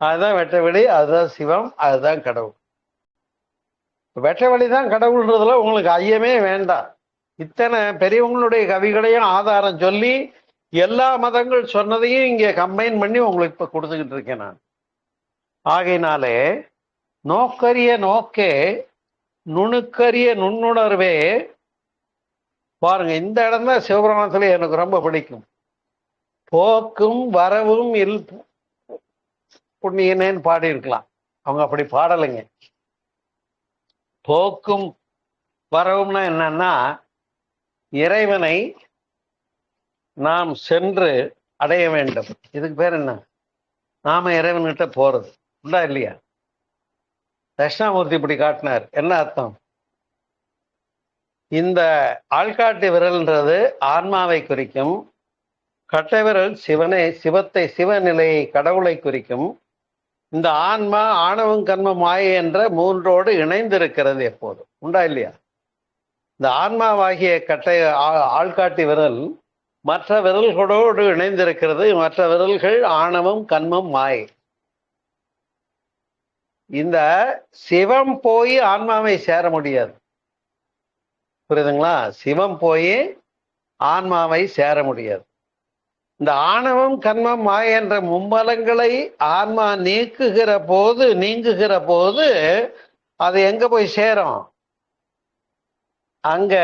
அதுதான் வெட்ட வெளி, அதுதான் சிவம், அதுதான் கடவுள். வெட்ட வெளிதான் கடவுள்ன்றதுல உங்களுக்கு ஐயமே வேண்டாம். இத்தனை பெரியவங்களுடைய கவிகளையும் ஆதாரம் சொல்லி எல்லா மதங்கள் சொன்னதையும் இங்கே கம்பைன் பண்ணி உங்களுக்கு இப்ப கொடுத்துக்கிட்டு இருக்கேன் நான். ஆகையினாலே நோக்கரிய நோக்கே நுணுக்கரிய நுண்ணுணர்வே. பாருங்க, இந்த இடம் தான் சிவபுராணத்துல எனக்கு ரொம்ப பிடிக்கும். போக்கும் வரவும் இல் புண்ணியனேன்னு பாடி இருக்கலாம், அவங்க அப்படி பாடலைங்க. போக்கும் வரவும்னா என்னன்னா, இறைவனை நாம் சென்று அடைய வேண்டும். இதுக்கு பேர் என்ன? நாம இறைவன்கிட்ட போறது உண்டா இல்லையா? தட்சிணாமூர்த்தி இப்படி காட்டினார். என்ன அர்த்தம்? இந்த ஆள்காட்டி விரல்ன்றது ஆன்மாவை குறிக்கும், கட்டை விரல் சிவத்தை சிவநிலையை கடவுளை குறிக்கும். இந்த ஆன்மா ஆணவம் கர்மம் மாயை என்ற மூன்றோடு இணைந்திருக்கிறது எப்போதும், உண்டா இல்லையா? இந்த ஆன்மாவாகிய ஆள்காட்டி விரல் மற்ற விரல்களோடு இணைந்திருக்கிறது. மற்ற விரல்கள் ஆணவம் கண்மம் மாயை. இந்த சிவம் போய் ஆன்மாவை சேர முடியாது, புரியுதுங்களா? சிவம் போய் ஆன்மாவை சேர முடியாது. இந்த ஆணவம் கண்மம் மாயை என்ற மும்மலங்களை ஆன்மா நீங்குகிற போது அது எங்க போய் சேரும்? அங்க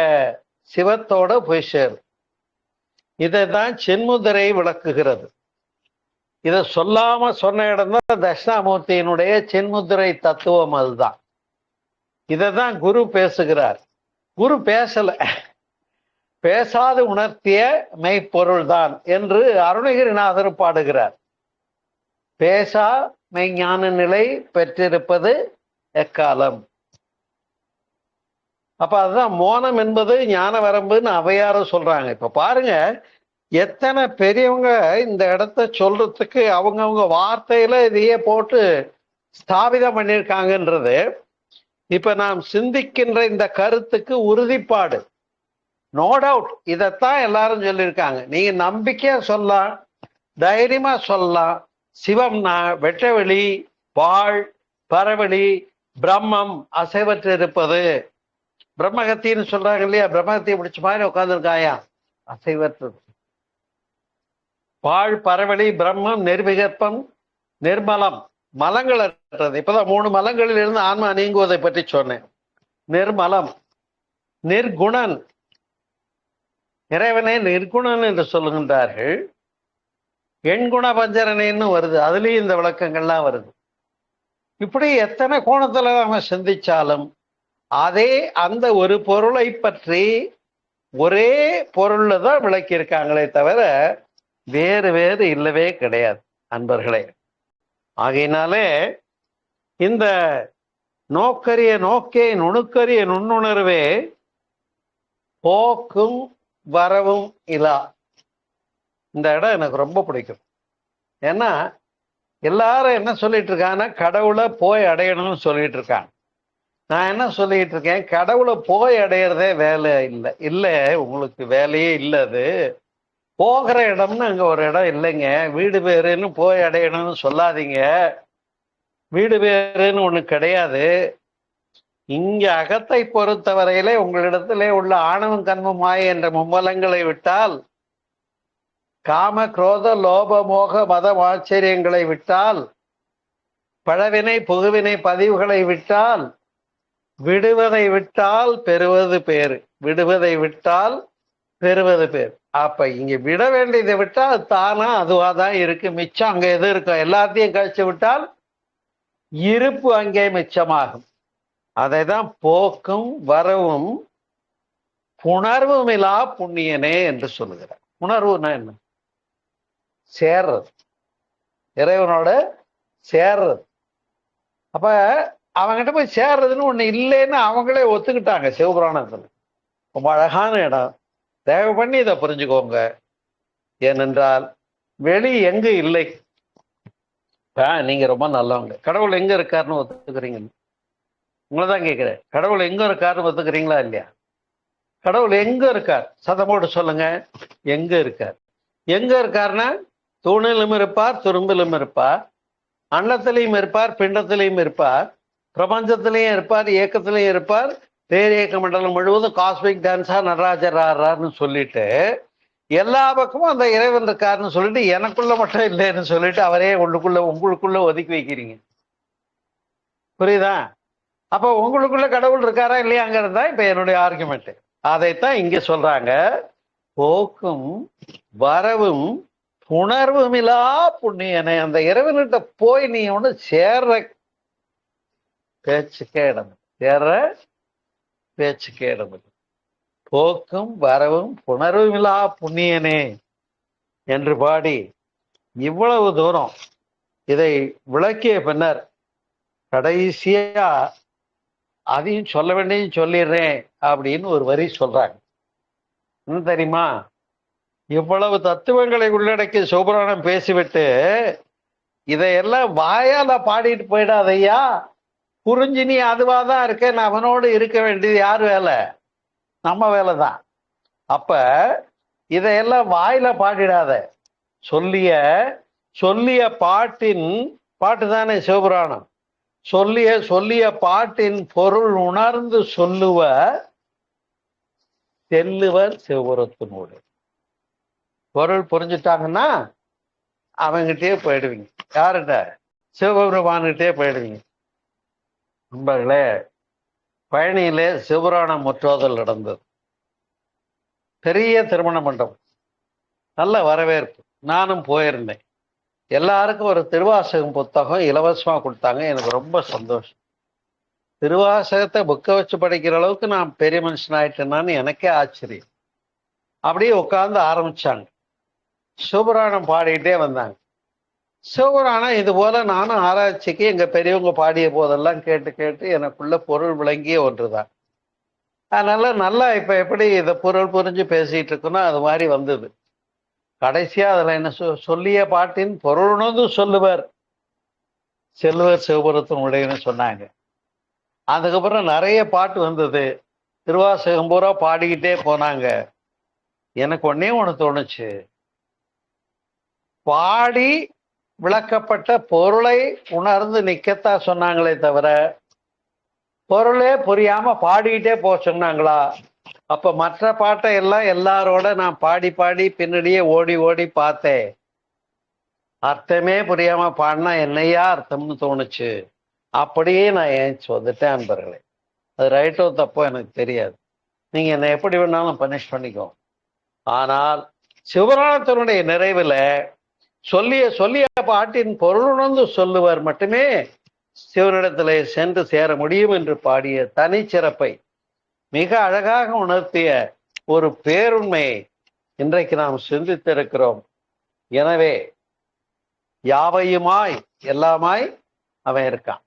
சிவத்தோட போய் சேரும். இதைதான் சென்முதிரை விளக்குகிறது. இதை சொல்லாம சொன்ன இடம் தான் தட்சிணாமூர்த்தியினுடைய சென்முதிரை தத்துவம். அதுதான். இதைதான் குரு பேசுகிறார். குரு பேசல, பேசாது உணர்த்திய மெய்ப்பொருள் தான் என்று அருணகிரிநாதர் பாடுகிறார். பேசா மெய்ஞான நிலை பெற்றிருப்பது எக்காலம். அப்ப அதுதான் மோனம் என்பது ஞான வரம்புன்னு அவையார சொல்றாங்க. இப்ப பாருங்க, எத்தனை பெரியவங்க இந்த இடத்த சொல்றதுக்கு அவங்கவுங்க வார்த்தையில இதையே போட்டு ஸ்தாபிதம் பண்ணியிருக்காங்கன்றது இப்ப நாம் சிந்திக்கின்ற இந்த கருத்துக்கு உறுதிப்பாடு. நோ டவுட் இதைத்தான் எல்லாரும் சொல்லியிருக்காங்க. நீங்க நம்பிக்கையா சொல்லலாம், தைரியமா சொல்லலாம். சிவம்னா வெட்டவெளி, வாழ், பரவெளி, பிரம்மம் அசைவற்று இருப்பது. பிரம்மகத்தின்னு சொல்றாங்க இல்லையா, பிரம்மகத்தியை பிடிச்ச மாதிரி உட்காந்துருக்காயா, அசைவற்றது. வாழ், பரவெளி, பிரம்மம், நிர்விகற்பம், நிர்மலம், மலங்கள் அற்றது. இப்பதான் 3 மலங்களில் இருந்து ஆன்மா நீங்குவதை பற்றி சொன்னேன். நிர்மலம், நிர்குணன், இறைவனை நிர்குணன் என்று சொல்லுகின்றார்கள். எண்குண பஞ்சரனைன்னு வருது, அதுலயும் இந்த விளக்கங்கள்லாம் வருது. இப்படி எத்தனை கோணத்துல நம்ம சிந்திச்சாலும் அதே அந்த ஒரு பொருளை பற்றி ஒரே பொருள்ல தான் விளக்கி இருக்காங்களே தவிர வேறு வேறு இல்லவே கிடையாது அன்பர்களே. ஆகையினாலே இந்த நோக்கரிய நோக்கே நுணுக்கரிய நுண்ணுணர்வே போக்கும் வரவும் இலா. இந்த இடம் எனக்கு ரொம்ப பிடிக்கும். ஏன்னா எல்லாரும் என்ன சொல்லிட்டு இருக்காங்கன்னா கடவுளை போய் அடையணும்னு சொல்லிட்டு இருக்காங்க. நான் என்ன சொல்லிட்டு இருக்கேன், கடவுளை போய் அடையிறதே வேலை இல்லை. இல்லை, உங்களுக்கு வேலையே இல்லை. அது போகிற இடம்னு அங்க ஒரு இடம் இல்லைங்க. வீடு பேருன்னு போய் அடையணும்னு சொல்லாதீங்க. வீடு பேருன்னு ஒண்ணு கிடையாது. இங்க அகத்தை பொறுத்தவரையிலே உங்களிடத்திலே உள்ள ஆணவம் கண்மம் மாயை என்ற மும்மலங்களை விட்டால், காம குரோத லோப மோக மதம் ஆச்சரியங்களை விட்டால், பழவினை புகுவினை பதிவுகளை விட்டால், விடுவதை விட்டால் பெறுவது பேரு. விடுவதை விட்டால் பெறுவது பேர். அப்ப இங்க விட வேண்டியதை விட்டால் தானா அதுவாதான் இருக்கு. மிச்சம் அங்க எது இருக்கும், எல்லாத்தையும் கழிச்சு விட்டால் இருப்பு அங்கே மிச்சமாகும். அதைதான் போக்கும் வரவும் புணர்வுமிலா புண்ணியனே என்று சொல்லுகிறார். உணர்வுனா என்ன? சேர்றது, இறைவனோட சேர்றது. அப்ப அவங்ககிட்ட போய் சேர்றதுன்னு ஒண்ணு இல்லைன்னு அவங்களே ஒத்துக்கிட்டாங்க சிவபுராணத்துல. ரொம்ப அழகான இடம், தயவு பண்ணி இதை புரிஞ்சுக்கோங்க. ஏனென்றால் வெளி எங்கு இல்லை. நீங்க ரொம்ப நல்லவங்க, கடவுள் எங்க இருக்காருன்னு ஒத்துக்கிறீங்க? உங்களதான் கேட்கிறேன், கடவுள் எங்க இருக்காருன்னு ஒத்துக்கிறீங்களா இல்லையா? கடவுள் எங்க இருக்கார்? சதமோடு சொல்லுங்க. எங்க இருக்கார்? எங்க இருக்காருன்னா தூணிலும் இருப்பார், துரும்பிலும் இருப்பார், அண்டத்திலையும் இருப்பார், பிண்டத்திலையும் இருப்பார், பிரபஞ்சத்திலையும் இருப்பார், இயக்கத்திலையும் இருப்பார். பேரியக்க மண்டலம் முழுவதும் காஸ்மிக் டான்ஸா நடராஜர் ஆடுறாருன்னு சொல்லிட்டு எல்லா பக்கமும் அந்த இறைவன் இருக்காருன்னு சொல்லிட்டு எனக்குள்ள மட்டும் இல்லைன்னு சொல்லிட்டு அவரே உங்களுக்குள்ள ஒதுக்கி வைக்கிறீங்க. புரியுதா? அப்ப உங்களுக்குள்ள கடவுள் இருக்காரா இல்லையாங்கிறது தான் இப்ப என்னுடைய ஆர்குமெண்ட். அதைத்தான் இங்க சொல்றாங்க. போக்கும் வரவும் புணர்வுமிலா புண்ணியனை. அந்த இறைவன்கிட்ட போய் நீ ஒண்ணு சேர்ற பேச்சுக்கே இடம், சேர்ற பேச்சுக்கே இடம். போக்கும் வரவும் புணர்வுமிலா புண்ணியனே என்று பாடி இவ்வளவு தூரம் இதை விளக்கிய பின்னர் கடைசியா அதையும் சொல்ல வேண்டியும் சொல்லிடுறேன் அப்படின்னு ஒரு வரி சொல்றாங்க. என்ன தெரியுமா? இவ்வளவு தத்துவங்களை உள்ளடக்கி சிவபுராணம் பேசிவிட்டு இதையெல்லாம் வாயால பாடிட்டு போயிடாதையா, புரிஞ்சு நீ அதுவாதான் இருக்க, நான் அவனோடு இருக்க வேண்டியது யார் வேலை? நம்ம வேலை தான். அப்ப இதையெல்லாம் வாயில பாடிடாத. சொல்லிய பாட்டின் பாட்டு தானே சிவபுராணம். சொல்லிய பாட்டின் பொருள் உணர்ந்து செல்லுவர் சிவபுரத்தினோடு. பொருள் புரிஞ்சுட்டாங்கன்னா அவங்கிட்டே போயிடுவீங்க. யாருட்ட? சிவபெருமான்கிட்டே போயிடுவீங்க. நண்பர்களே, பழனியிலே சிவபுராணம் முற்றோதல் நடந்தது. பெரிய திருமண மண்டபம், நல்ல வரவேற்பு. நானும் போயிருந்தேன். எல்லாருக்கும் ஒரு திருவாசகம் புத்தகம் இலவசமா கொடுத்தாங்க. எனக்கு ரொம்ப சந்தோஷம். திருவாசகத்தை புக்கை வச்சு படிக்கிற அளவுக்கு நான் பெரிய மனுஷன் ஆயிட்டேனான்னு எனக்கே ஆச்சரியம். அப்படியே உட்கார்ந்து ஆரம்பிச்சாங்க. சிவபுராணம் பாடிக்கிட்டே வந்தாங்க. சிவபுராணம் இது போல நானும் ஆராய்ச்சிக்கு எங்க பெரியவங்க பாடிய போதெல்லாம் கேட்டு கேட்டு எனக்குள்ள பொருள் விளங்கிய ஒன்றுதான். அதனால நல்லா இப்ப எப்படி இதை பொருள் புரிஞ்சு பேசிட்டு இருக்கோன்னா அது மாதிரி வந்தது. கடைசியா அதுல என்ன சொல்லிய பாட்டின் பொருளுணர்ந்து சொல்லுவர் செல்வர் சிவபுரத்தின் உடையன்னு சொன்னாங்க. அதுக்கப்புறம் நிறைய பாட்டு வந்தது. திருவாசகம் பூரா பாடிக்கிட்டே போனாங்க. எனக்கு ஒன்னே ஒண்ணு தோணுச்சு, பாடி விளக்கப்பட்ட பொருளை உணர்ந்து நிக்கத்தான் சொன்னாங்களே தவிர பொருளே புரியாம பாடிக்கிட்டே போக சொன்னாங்களா? அப்ப மற்ற பாட்டை எல்லாம் எல்லாரோட நான் பாடி பாடி பின்னாடியே ஓடி ஓடி பார்த்தேன். அர்த்தமே புரியாம பாடினா என்னையா அர்த்தம்னு தோணுச்சு. அப்படியே நான் ஏஞ்சி வந்துட்டேன். அன்பர்களே, அது ரைட்டோ தப்போ எனக்கு தெரியாது. நீங்க என்னை எப்படி வேணாலும் பனிஷ் பண்ணிக்கோ. ஆனால் சிவராணத்தினுடைய நிறைவுல சொல்லிய சொல்லிய பாட்டின் பொருளுணர்ந்து சொல்லுவர் மட்டுமே சிவனிடத்திலே சென்று சேர முடியும் என்று பாடிய தனிச்சிறப்பை மிக அழகாக உணர்த்திய ஒரு பேருண்மையை இன்றைக்கு நாம் சிந்தித்திருக்கிறோம். எனவே யாவையுமாய் எல்லாமாய் அவன் இருக்கான்,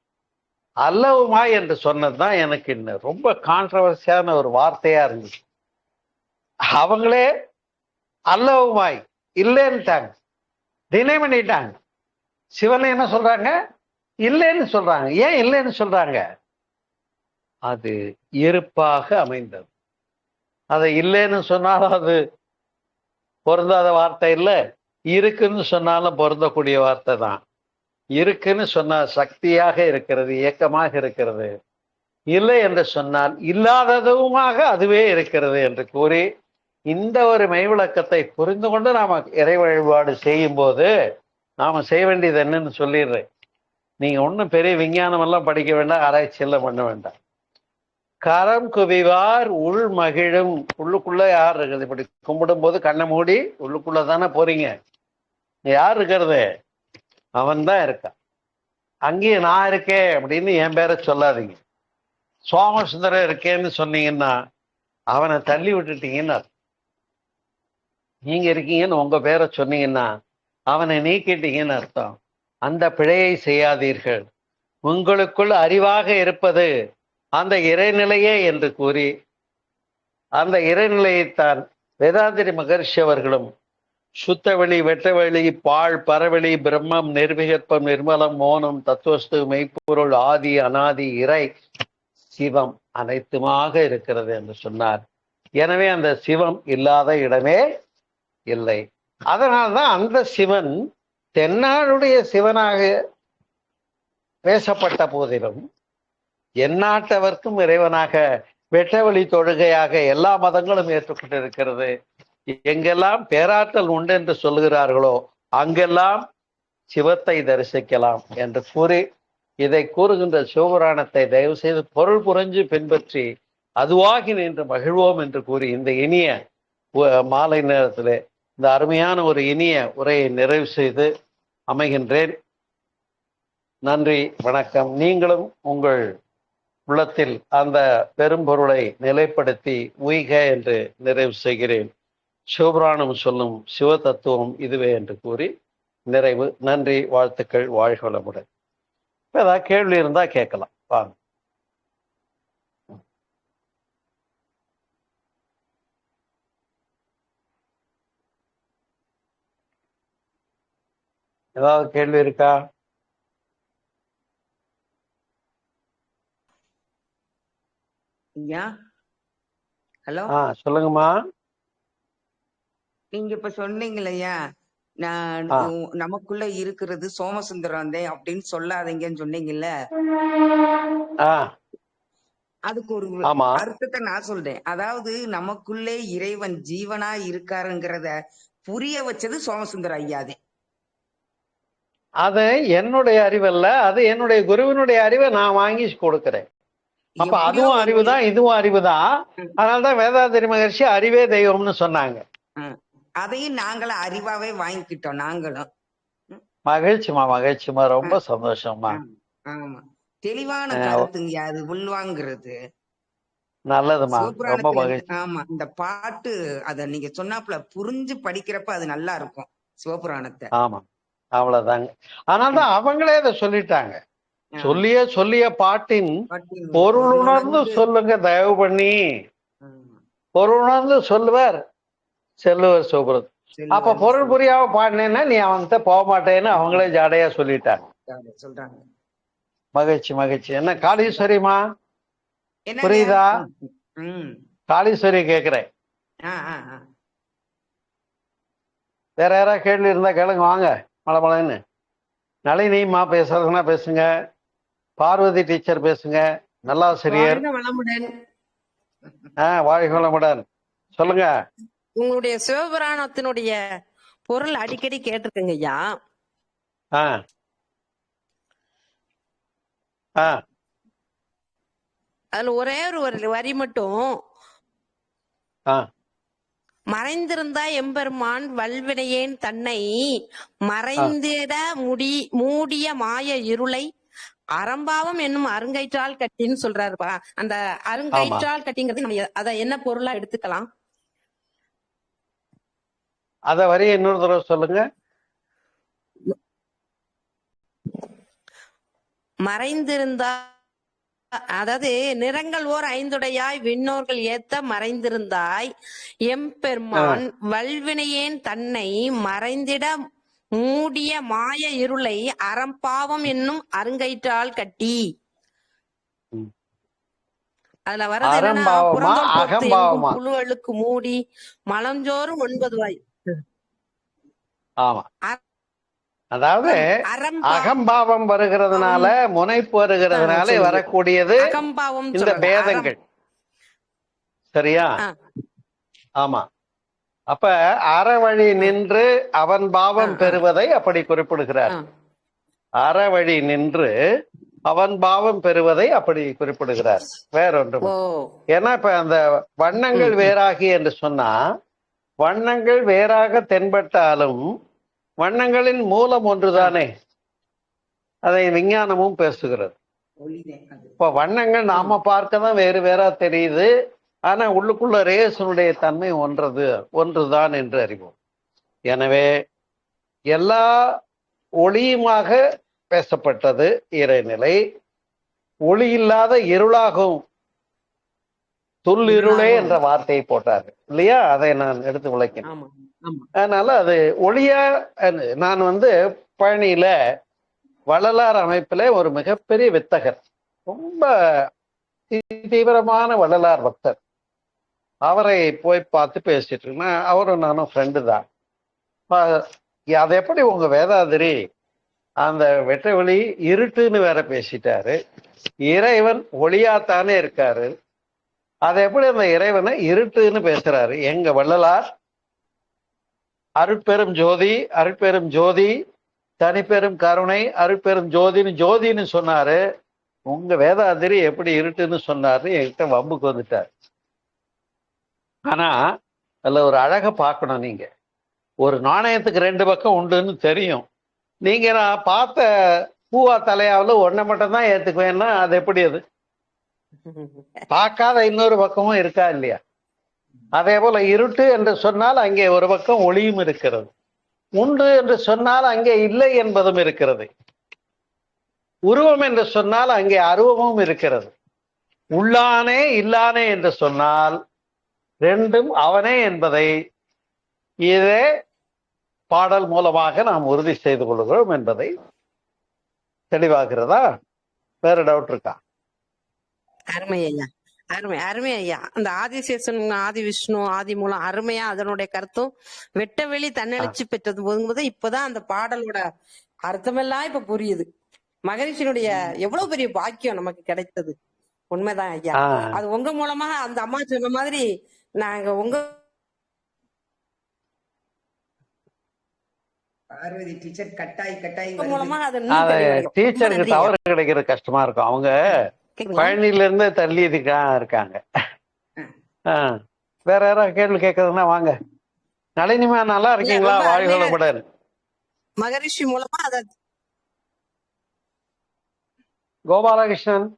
அல்லவுமாய் என்று சொன்னதுதான் எனக்கு இன்னும் ரொம்ப கான்ட்ரவர்சியான ஒரு வார்த்தையா இருந்துச்சு. அவங்களே அல்லவுமாய் இல்லைன்னுட்டாங்க, டினை பண்ணிட்டாங்க. சிவன் என்ன சொல்றாங்க? இல்லைன்னு சொல்றாங்க. ஏன் இல்லைன்னு சொல்றாங்க? அது இருப்பாக அமைந்தது. அதை இல்லைன்னு சொன்னாலும் அது பொருந்தாத வார்த்தை இல்லை, இருக்குன்னு சொன்னாலும் பொருந்தக்கூடிய வார்த்தை தான். இருக்குன்னு சொன்னால் சக்தியாக இருக்கிறது, இயக்கமாக இருக்கிறது. இல்லை என்று சொன்னால் இல்லாததுமாக அதுவே இருக்கிறது என்று கூறி இந்த ஒரு மெய்விளக்கத்தை புரிந்து கொண்டு நாம இறை வழிபாடு செய்யும் போது நாம செய்ய வேண்டியது என்னன்னு சொல்லிடுறேன். நீங்க ஒன்றும் பெரிய விஞ்ஞானம் எல்லாம் படிக்க வேண்டாம், ஆராய்ச்சி எல்லாம் பண்ண வேண்டாம். கரம் குவிவார் உள் மகிழும். உள்ளுக்குள்ள யார் இருக்குது? இப்படி கும்பிடும் போது கண்ணை மூடி உள்ளுக்குள்ள தானே போறீங்க. யார் இருக்கிறது? அவன் தான் இருக்கான். அங்கேயே நான் இருக்கேன் அப்படின்னு என் பேரை சொல்லாதீங்க. சோமசுந்தரம் இருக்கேன்னு சொன்னீங்கன்னா அவனை தள்ளி விட்டுட்டீங்கன்னு அர்த்தம். நீங்க இருக்கீங்கன்னு உங்க பேரை சொன்னீங்கன்னா அவனை நீக்கிட்டீங்கன்னு அர்த்தம். அந்த பிழையை செய்யாதீர்கள். உங்களுக்குள் அறிவாக இருப்பது அந்த இறைநிலையே என்று கூறி அந்த இறைநிலையைத்தான் வேதாந்திரி மகர்ஷி அவர்களும் சுத்தவெளி, வெட்டவெளி, பாழ், பரவெளி, பிரம்மம், நிர்விகற்பம், நிர்மலம், மோனம், தத்துவஸ்து, மெய்ப்பொருள், ஆதி, அனாதி, இறை, சிவம் அனைத்துமாக இருக்கிறது என்று சொன்னார். எனவே அந்த சிவம் இல்லாத இடமே இல்லை. அதனால்தான் அந்த சிவன் தென்னாடுடைய சிவனாக பேசப்பட்ட போதிலும் எந்நாட்டவர்க்கும் இறைவனாக வெட்டவெளி தொழுகையாக எல்லா மதங்களும் ஏற்றுக்கொண்டிருக்கிறது. எங்கெல்லாம் பேராற்றல் உண்டு என்று சொல்லுகிறார்களோ அங்கெல்லாம் சிவத்தை தரிசிக்கலாம் என்று கூறி இதை கூறுகின்ற சிவபுராணத்தை தயவு செய்து பொருள் புரிஞ்சு பின்பற்றி அதுவாகி நின்று மகிழ்வோம் என்று கூறி இந்த இனிய மாலை நேரத்திலே இந்த அருமையான ஒரு இனிய உரையை நிறைவு செய்து அமைகின்றேன். நன்றி, வணக்கம். நீங்களும் உங்கள் உள்ளத்தில் அந்த பெரும்பொருளை நிலைப்படுத்தி உய்க என்று நிறைவு செய்கிறேன். சிவபுராணம் சொல்லும் சிவ தத்துவம் இதுவே என்று கூறி நிறைவு. நன்றி, வாழ்த்துக்கள், வாழ்க வளமுடன். ஏதாவது கேள்வி இருந்தா கேட்கலாம், வாங்க. ஏதாவது கேள்வி இருக்கா? ஹலோ, சொல்லுங்கம்மா. நீங்க இப்ப சொன்னீங்களையா, நான் நமக்குள்ள இருக்கிறது சோமசுந்தரம் அப்படின்னு சொல்லாதீங்கன்னு சொன்னீங்கல்ல, அதுக்கு ஒரு அர்த்தத்தை நான் சொல்றேன். அதாவது நமக்குள்ளே இறைவன் ஜீவனா இருக்காருங்கிறத புரிய வச்சது சோமசுந்தர ஐயாதே. அது என்னுடைய அறிவல்ல, அது என்னுடைய குருவினுடைய அறிவை நான் வாங்கி கொடுக்கிறேன். அப்ப அதுவும் அறிவுதான், இதுவும் அறிவுதான். அதனால்தான் வேதாத்திரி மகர்ஷி அறிவே தெய்வம்னு சொன்னாங்க. அதையும் நாங்களும் அறிவாவே வாங்கிக்கிட்டோம். நாங்களும் மகிழ்ச்சிமா, மகிழ்ச்சிமா, ரொம்ப சந்தோஷமா. ஆமா, தெளிவான கருத்துங்க அது உள்வாங்கிறது. நல்லதுமா, ரொம்ப மகிழ்ச்சி. ஆமா, இந்த பாட்டு அத நீங்க சொன்னாப்புல புரிஞ்சு படிக்கிறப்ப அது நல்லா இருக்கும் சிவபுராணத்தை. ஆமா, அவ்வளவுதாங்க. அதனால்தான் அவங்களே அதை சொல்லிட்டாங்க. சொல்லிய சொல்லிய பாட்டின் பொருள் உணர்ந்து சொல்லுங்க தயவு பண்ணி. ஆமா. பொருள் உணர்ந்து சொல்லுவார் செல்லுவர் சிவபுரத். அப்ப செல்லுவர் பொருள் புரியாம பாடினேன்னா நீ அவன்கிட்ட போக மாட்டேன்னு அவங்களே ஜாடையா சொல்லிட்டாங்க. சொல்றாங்க. மகிழ்ச்சி மகிழ்ச்சி. என்ன காளீஸ்வரிமா என்னங்க? புரியுதா? ம். காளீஸ்வரி கேக்குறேன். ஆ, ஆ, ஆ. வேற யாராவது கேள்வி இருந்தா கேளுங்க, வாங்க மழை. நளினிமா பேசுறதுன்னா பேசுங்க, பார்வதி டீச்சர் பேசுங்க, நல்லாசிரியர். வாழ்க வளமுடன். வாழ்க வளமுடன். சொல்லுங்க. உங்களுடைய சிவபுராணத்தினுடைய பொருள் அடிக்கடி கேட்டிருக்கேங்க ஐயா. ஆ ஆ அதுல ஒரே ஒரு வரி மட்டும், ஆ மறைந்திருந்தா எம்பெருமான் வல்வினையேன் தன்னை மறைந்திட மூடிய மாய இருளை அறம்பாவம் என்னும் அருங்கயிற்றால் கட்டின்னு சொல்றாருப்பா. அந்த அருங்கயிற்றால் கட்டிங்கிறது நம்ம அத என்ன பொருளா எடுத்துக்கலாம்? அத வரி இன்னொரு தடவை சொல்லுங்க. மறைந்திருந்தா, அதாவது நிறங்கள் ஓர் ஐந்துடையாய் விண்ணோர்கள் ஏத்த மறைந்திருந்தாய் எம்பெருமான் வல்வினையேன் தன்னை மறைந்திட மூடிய மாய இருளை அறம்பாவம் என்னும் அருங்கயிற்றால் கட்டி. அதுல வர்றது என்னன்னா, புறந்தோல் பொறுத்து எங்கும் புழுவழுக்கு மூடி மலஞ்சோறும் 9 வாய். ஆமா, அதாவது அகம்பாவம் வருகிறதுனால, முனைப்பு வருகிறதுனால வரக்கூடியது அகம்பாவம் இந்த பேதங்கள். சரியா? ஆமா. அப்ப அறவழி நின்று அவன் பாவம் பெறுவதை அப்படி குறிப்பிடுகிறார். அறவழி நின்று அவன் பாவம் பெறுவதை அப்படி குறிப்பிடுகிறார். வேறொன்று. ஏன்னா இப்ப அந்த வண்ணங்கள் வேறாகி என்று சொன்னா, வண்ணங்கள் வேறாக தென்பட்டாலும் வண்ணங்களின் மூலம் ஒன்றுதானே. அதை விஞ்ஞானமும் பேசுகிறது. இப்ப வண்ணங்கள் நாம பார்க்கதான் வேறு வேறா தெரியுது, ஆனா உள்ளுக்குள்ள ரேசனுடைய தன்மை ஒன்றுதான் என்று அறிவோம். எனவே எல்லா ஒளியுமாக பேசப்பட்டது இறைநிலை. ஒளி இல்லாத இருளாகும் துள்ளிருளே என்ற வார்த்தையை போட்டார்கள் இல்லையா? அதை நான் எடுத்து விளக்கினேன். அதனால அது ஒளியா. நான் பழனியில வள்ளலார் அமைப்புல ஒரு மிகப்பெரிய வித்தகர், ரொம்ப தீவிரமான வள்ளலார் பக்தர். அவரை போய் பார்த்து பேசிட்டு இருக்கேன். அவரும் நானும் ஃப்ரெண்டு தான். அது எப்படி உங்க வேதாதிரி அந்த வெட்ட வெளி இருட்டுன்னு வேற பேசிட்டாரு, இறைவன் ஒளியாத்தானே இருக்காரு, அதை எப்படி அந்த இறைவனை இருட்டுன்னு பேசுறாரு? எங்க வள்ளலார் அருட்பெரும் ஜோதி, அருட்பெரும் ஜோதி, தனிப்பெரும் கருணை, அருட்பெரும் ஜோதின்னு சொன்னாரு. உங்க வேதாதிரி எப்படி இருட்டுன்னு சொன்னாரு? என்கிட்ட வம்புக்கு வந்துட்டார். ஆனா அதுல ஒரு அழக பார்க்கணும். நீங்க ஒரு நாணயத்துக்கு 2 பக்கம் உண்டுன்னு தெரியும். நீங்க நான் பார்த்த பூவா தலையாவில் ஒன்றை மட்டும் தான் ஏத்துக்குவேன்னா அது எப்படி? அது பார்க்காத இன்னொரு பக்கமும் இருக்கா இல்லையா? அதே போல இருட்டு என்று சொன்னால் அங்கே ஒரு பக்கம் ஒளியும் இருக்கிறது, உண்டு என்று சொன்னால் அங்கே இல்லை என்பதும் இருக்கிறது, உருவம் என்று சொன்னால் அங்கே அருவமும் இருக்கிறது, உள்ளானே இல்லானே என்று சொன்னால் ரெண்டும் அவனே என்பதை இதே பாடல் மூலமாக நாம் உறுதி செய்து கொள்கிறோம் என்பதை தெளிவாகிறதா? வேற டவுட் இருக்கா? அருமை ஐயா, அருமை ஐயா. அந்த ஆதிசேஷன், ஆதி விஷ்ணு, ஆதி மூலம் அருமையா அதனுடைய கருத்தும் வெட்டவெளி தன்னெழுச்சி பெற்றது போது இப்பதான் அந்த பாடலோட அர்த்தமெல்லாம் இப்ப புரியுது. மகரிஷியினுடைய எவ்வளவு பெரிய பாக்கியம் நமக்கு கிடைத்தது. உண்மைதான் ஐயா. அது உங்க மூலமாக அந்த அம்மா சொன்ன மாதிரி நாங்க உங்க பார்வதி டீச்சர் கட்டாய் மூலமாக டீச்சருக்கு தவறு கிடைக்கிறது கஷ்டமா இருக்கும். அவங்க பழனில இருந்து தள்ளி இருக்காங்க. வேற யாராவது கேள்வி கேட்கறதுன்னா வாங்க. நளினிமா நல்லா இருக்கீங்களா? வாழ்க வளமுடன். மகரிஷி மூலமா அத கோபாலகிருஷ்ணன்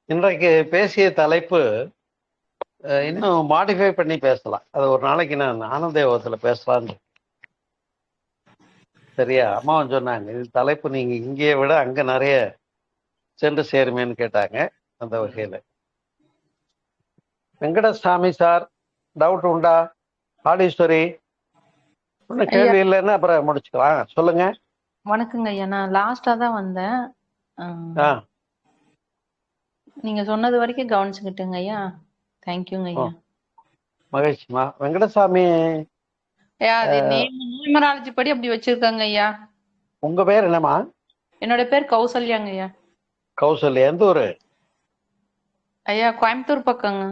இன்றைக்கு பேசிய தலைப்பு இன்னும் மாடிஃபை பண்ணி பேசலாம். அது ஒரு நாளைக்கு நான் ஆனந்தேவத்துல பேசலான்னு. சரியா? அம்மாவும் சொன்னாங்க, இது தலைப்பு நீங்க இங்கேயே விட அங்க நிறைய சென்று சேருமேன்னு கேட்டாங்க. அந்த வகையில வெங்கடசாமி சார், டவுட் உண்டா? ஆடீஸ்வரி, ஒன்னும் ஐயா கேள்வி இல்லைன்னு அப்புறம் முடிச்சுக்கலாம். சொல்லுங்க. வணக்கங்க ஐயா. நான் லாஸ்டா தான் வந்தேன். ஆ நீங்க சொன்னது வரைக்கும் கவனிச்சுக்கிட்டுங்க ஐயா. தேங்க்யூங்க ஓ, ஐயா. மகிழ்ச்சிமா. வெங்கடசாமி, ஐயா அது நியூமராலஜி படி அப்படி வச்சிருக்காங்க ஐயா. உங்க பேர் என்னம்மா? என்னோட பேர் கௌசல்யாங்க ஐயா. கௌசல்யா, எந்த ஊரு? ஐயா கோயம்புத்தூர் பக்கங்க.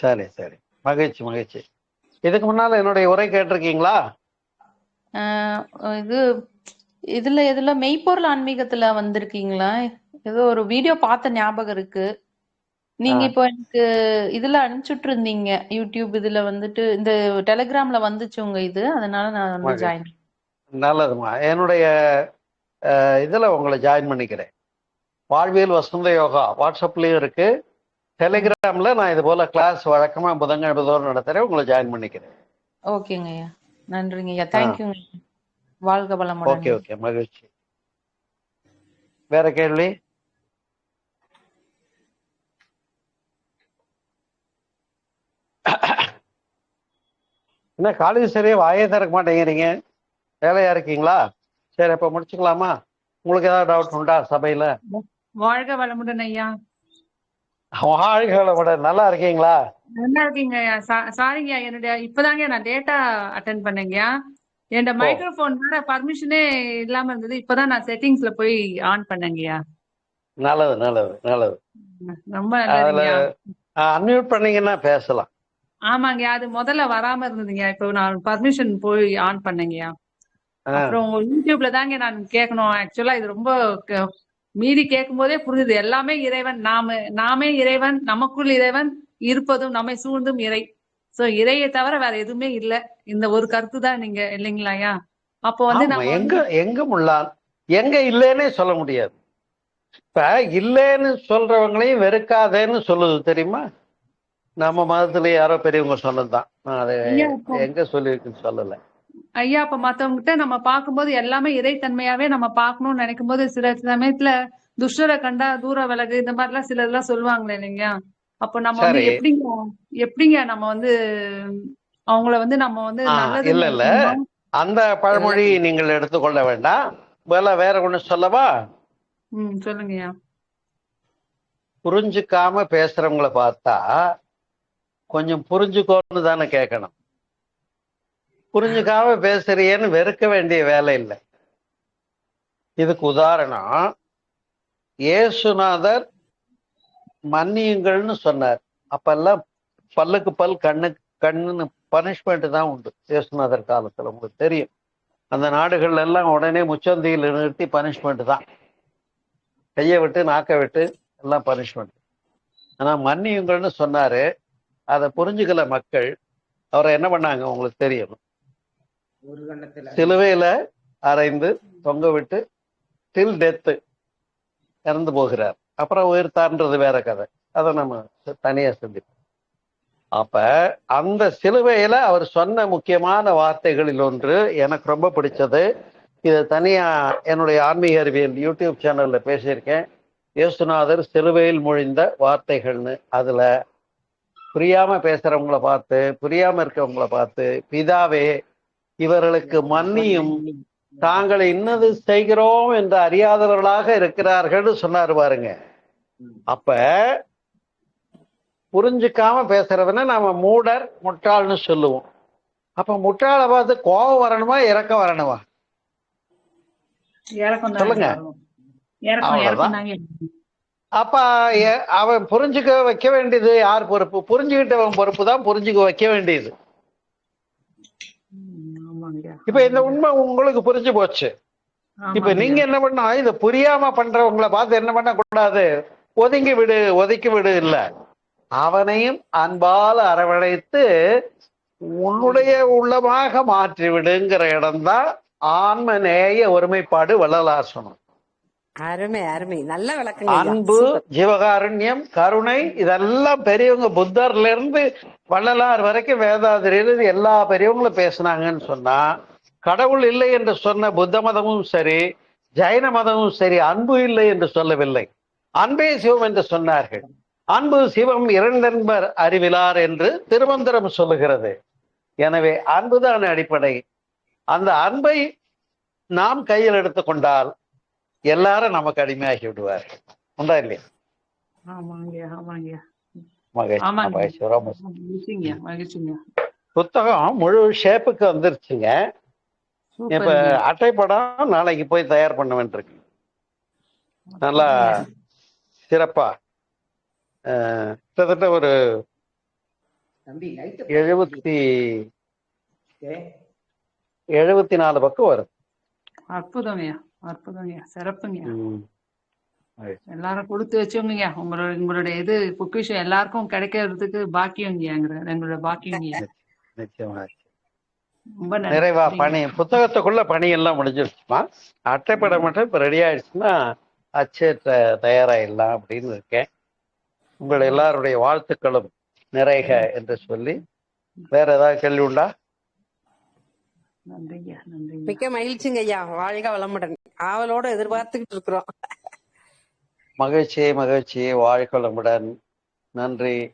சரி சரி, மகிழ்ச்சி மகிழ்ச்சி. இதுக்கு முன்னால என்னுடைய உரை கேட்டிருக்கீங்களா? இது எதுல மெய்ப்பொருள் ஆன்மீகத்துல வந்திருக்கீங்களா? ஏதோ ஒரு வீடியோ பார்த்த ஞாபகம் இருக்கு. நீங்க இப்போ எனக்கு இதுல அனுப்பிச்சுட்டு இருந்தீங்க, யூடியூப் இதுல வந்துட்டு இந்த டெலிகிராம்ல வந்துச்சு உங்க இது, அதனால நான் வந்து மகிழ்ச்சி, ஜாயின். நல்லதுமா. என்னுடைய இதுல உங்களை ஜாயின் பண்ணிக்கிறேன். வாழ்வியல் வசந்த யோகா வாட்ஸ்அப்லயும் இருக்கு, டெலிகிராம்ல நான் இது போல கிளாஸ் வழக்கமா புதன்கிழமை தோறும் நடத்துறேன். உங்களை ஜாயின் பண்ணிக்கிறேன். ஓகேங்க ஐயா, நன்றிங்க ஐயா, தேங்க்யூங்க. வாழ்க வளமுடன். ஓகே ஓகே, மகிழ்ச்சி. வேற கேள்வி? என்ன காலேஜ் சரியா வாயே திறக்க மாட்டேங்கிறீங்க? வேலையா இருக்கீங்களா? சரி, அப்ப முடிச்சுக்கலாமா? உங்களுக்கு ஏதாவது டவுட் உண்டா சபையில? வாழ்க வளமுடன் ஐயா. வாழ்களை விட நல்லா இருக்கீங்களா? நல்லா இருக்கீங்க ஐயா. சாரிங்க, என்னுடைய இப்பதாங்க நான் டேட்டா அட்டென்ட் பண்ணேங்கய்யா. என்னோட மைக்ரோஃபோன் வேற பர்மிஷனே இல்லாம இருந்தது. இப்பதான் நான் செட்டிங்ஸ்ல போய் ஆன் பண்ணேங்கய்யா. நல்லது நல்லது நல்லது. ரொம்ப அதுல நல்லதுங்கய்யா. அன்மியூட் பண்ணீங்கன்னா பேசலாம். ஆமாங்கய்யா, அது முதல்ல வராம இருந்ததுங்கய்யா. இப்போ நான் பர்மிஷன் போய் ஆன் பண்ணேங்கய்யா. அப்புறம் உங்க யூடியூப்ல தாங்க நான் கேட்கணும். ஆக்சுவலா இது ரொம்ப மீதி கேட்கும் போதே புரிஞ்சுது. எல்லாமே இறைவன், நாமே இறைவன், நமக்குள் இறைவன் இருப்பதும் நம்மை சூழ்ந்தும் இறை. சோ இறையை தவிர வேற எதுவுமே இல்ல. இந்த ஒரு கருத்து தான் நீங்க இல்லைங்களாயா? அப்போ வந்து நம்ம எங்க முள்ளான் எங்க இல்லைன்னே சொல்ல முடியாது. இப்ப இல்லைன்னு சொல்றவங்களையும் வெறுக்காதேன்னு சொல்லுது தெரியுமா? நம்ம மதத்துல யாரோ பெரியவங்க சொன்னதுதான். நான் அதை எங்க சொல்லியிருக்குன்னு சொல்லல ஐயா. அப்ப மத்தவங்க கிட்ட நம்ம பார்க்கும்போது எல்லாமே இறைத்தன்மையாவே நம்ம பார்க்கணும்னு நினைக்கும் போது சில சமயத்துல துஷ்டரை கண்டா தூர விலகு, இந்த மாதிரி எல்லாம் சில இதெல்லாம் சொல்லுவாங்களே இல்லைங்களா? அப்ப நம்ம வந்து எப்படிங்க நம்ம வந்து அவங்கள வந்து நம்ம வந்து நல்லது இல்ல இல்ல, அந்த பழமொழி நீங்கள் எடுத்துக்கொள்ள வேண்டாம். வேற ஒண்ணு சொல்லவா? சொல்லுங்கய்யா. புரிஞ்சுக்காம பேசுறவங்கள பார்த்தா கொஞ்சம் புரிஞ்சுக்கோன்னு தானே கேட்கணும். புரிஞ்சுக்காம பேசுறியேன்னு வெறுக்க வேண்டிய வேலை இல்லை. இதுக்கு உதாரணம், இயேசுநாதர் மன்னியுங்கள்னு சொன்னார். அப்பெல்லாம் பல்லுக்கு பல் கண்ணுக்கு கண்ணுன்னு பனிஷ்மெண்ட் தான் உண்டு இயேசுநாதர் காலத்துல. உங்களுக்கு தெரியும், அந்த நாடுகள்ல எல்லாம் உடனே முச்சந்தியில் நிறுத்தி பனிஷ்மெண்ட் தான். கையை விட்டு நாக்க விட்டு எல்லாம் பனிஷ்மெண்ட். ஆனா மன்னியுங்கள்னு சொன்னாரு. அதை புரிஞ்சுக்கல மக்கள். அவரை என்ன பண்ணாங்க உங்களுக்கு தெரியும், சிலுவையில அறைந்து தொங்க விட்டு டில் டெத்து இறந்து போகிறார். அப்புறம் உயிர்த்தான்றது வேற கதை, அதை நம்ம தனியா சிந்திப்போம். அப்ப அந்த சிலுவையில அவர் சொன்ன முக்கியமான வார்த்தைகளில் ஒன்று எனக்கு ரொம்ப பிடிச்சது. இதை தனியா என்னுடைய ஆன்மீக அறிவியல் யூடியூப் சேனல்ல பேசியிருக்கேன். இயேசுநாதர் சிலுவையில் மொழிந்த வார்த்தைகள்னு. அதுல புரியாம பேசுறவங்கள பார்த்து, புரியாம இருக்கவங்கள பார்த்து, பிதாவே இவர்களுக்கு மன்னியும், தாங்கள் இன்னது செய்கிறோம் என்று அறியாதவர்களாக இருக்கிறார்கள் சொன்னாரு பாருங்க. அப்ப புரிஞ்சுக்காம பேசுறதுன்னா நாம மூடர், முட்டாள்னு சொல்லுவோம். அப்ப முட்டாளை பார்த்து கோபம் வரணுமா இரக்கம் வரணுமா? சொல்லுங்க. அவ்வளவுதான். அப்ப அவன் புரிஞ்சுக்க வைக்க வேண்டியது யார் பொறுப்பு? புரிஞ்சுக்கிட்டவன் பொறுப்பு தான் புரிஞ்சுக்க வைக்க வேண்டியது. இப்ப இந்த உண்மை உங்களுக்கு புரிஞ்சு போச்சு. இப்ப நீங்க என்ன பண்ணா, இத புரியாம பண்றவங்களை பார்த்து என்ன பண்ண கூடாது, ஒதுங்கி விடு, ஒதுக்கி விடு இல்ல, அவனையும் அன்பால் அரவணைத்து உன்னுடைய உள்ளமாக மாற்றி விடுங்கிற இடம்தான் ஆன்ம நேய ஒருமைப்பாடு வள்ளலார் சொன்னார். அருமை அருமை, நல்ல விளக்கம். அன்பு, ஜீவகாருண்யம், கருணை, இதெல்லாம் பெரியவங்க புத்தர்ல இருந்து வள்ளலார் வரைக்கும் வேதாதிரியில் எல்லா பெரியவங்களும் பேசினாங்கன்னு சொன்னா, கடவுள் இல்லை என்று சொன்ன புத்த மதமும் சரி, ஜைன மதமும் சரி, அன்பு இல்லை என்று சொல்லவில்லை. அன்பே சிவம் என்று சொன்னார்கள். அன்பு சிவம் இரண்டென்பர் அறிவிலார் என்று திருமந்திரம் சொல்லுகிறது. எனவே அன்புதான் அடிப்படை. அந்த அன்பை நாம் கையில் எடுத்துக்கொண்டால் எல்லாரும் நமக்கு அடிமையாகி விடுவார்கள். உண்டா இல்லையா? ஆமாங்கய்யா, ஆமாங்கய்யா, மகிழ்ச்சி ஆமாங்க. மகிழ்ச்சி, ரொம்ப மகிழ்ச்சிங்கய்யா, மகிழ்ச்சிங்க. புத்தகம் முழு ஷேப்புக்கு வந்துருச்சுங்க. இப்ப சூப்பருங்க. அட்டைப்படம் நாளைக்கு போய் தயார் பண்ண வேண்டியிருக்கு. நல்லா சிறப்பா கிட்டத்தட்ட ஒரு தம்பி light 74 பக்கம் வரும். அற்புதங்கய்யா, அற்புதங்கய்யா, சிறப்புங்கய்யா. ம். எல்லாரும் கொடுத்து வச்சவங்கய்யா. உங்களுடைய இது பொக்கிஷம் எல்லாருக்கும் கிடைக்கிறதுக்கு பாக்கியங்கய்யாங்கிற எங்களோட பாக்கியங்கய்யா. நிச்சயமா. ரொம்ப நன்றி. நிறைவா பணி புத்தகத்துக்குள்ள பணி எல்லாம் முடிஞ்சிருச்சுமா. அட்டைப்படம் மட்டும் இப்ப ரெடி ஆயிடுச்சுன்னா அச்சேற்ற தயாராயிடலாம் அப்படின்னு இருக்கேன். உங்கள் எல்லாருடைய வாழ்த்துக்களும் நிறைக என்று சொல்லி வேற ஏதாவது கேள்வி உண்டா? நன்றிங்கய்யா, நன்றிங்க. மிக்க மகிழ்ச்சிங்க ஐயா. வாழ்க வளமுடன். ஆவலோட எதிர்பார்த்துக்கிட்டு இருக்கிறோம். மகிழ்ச்சி மகிழ்ச்சி, வாழ்க வளமுடன். நன்றி.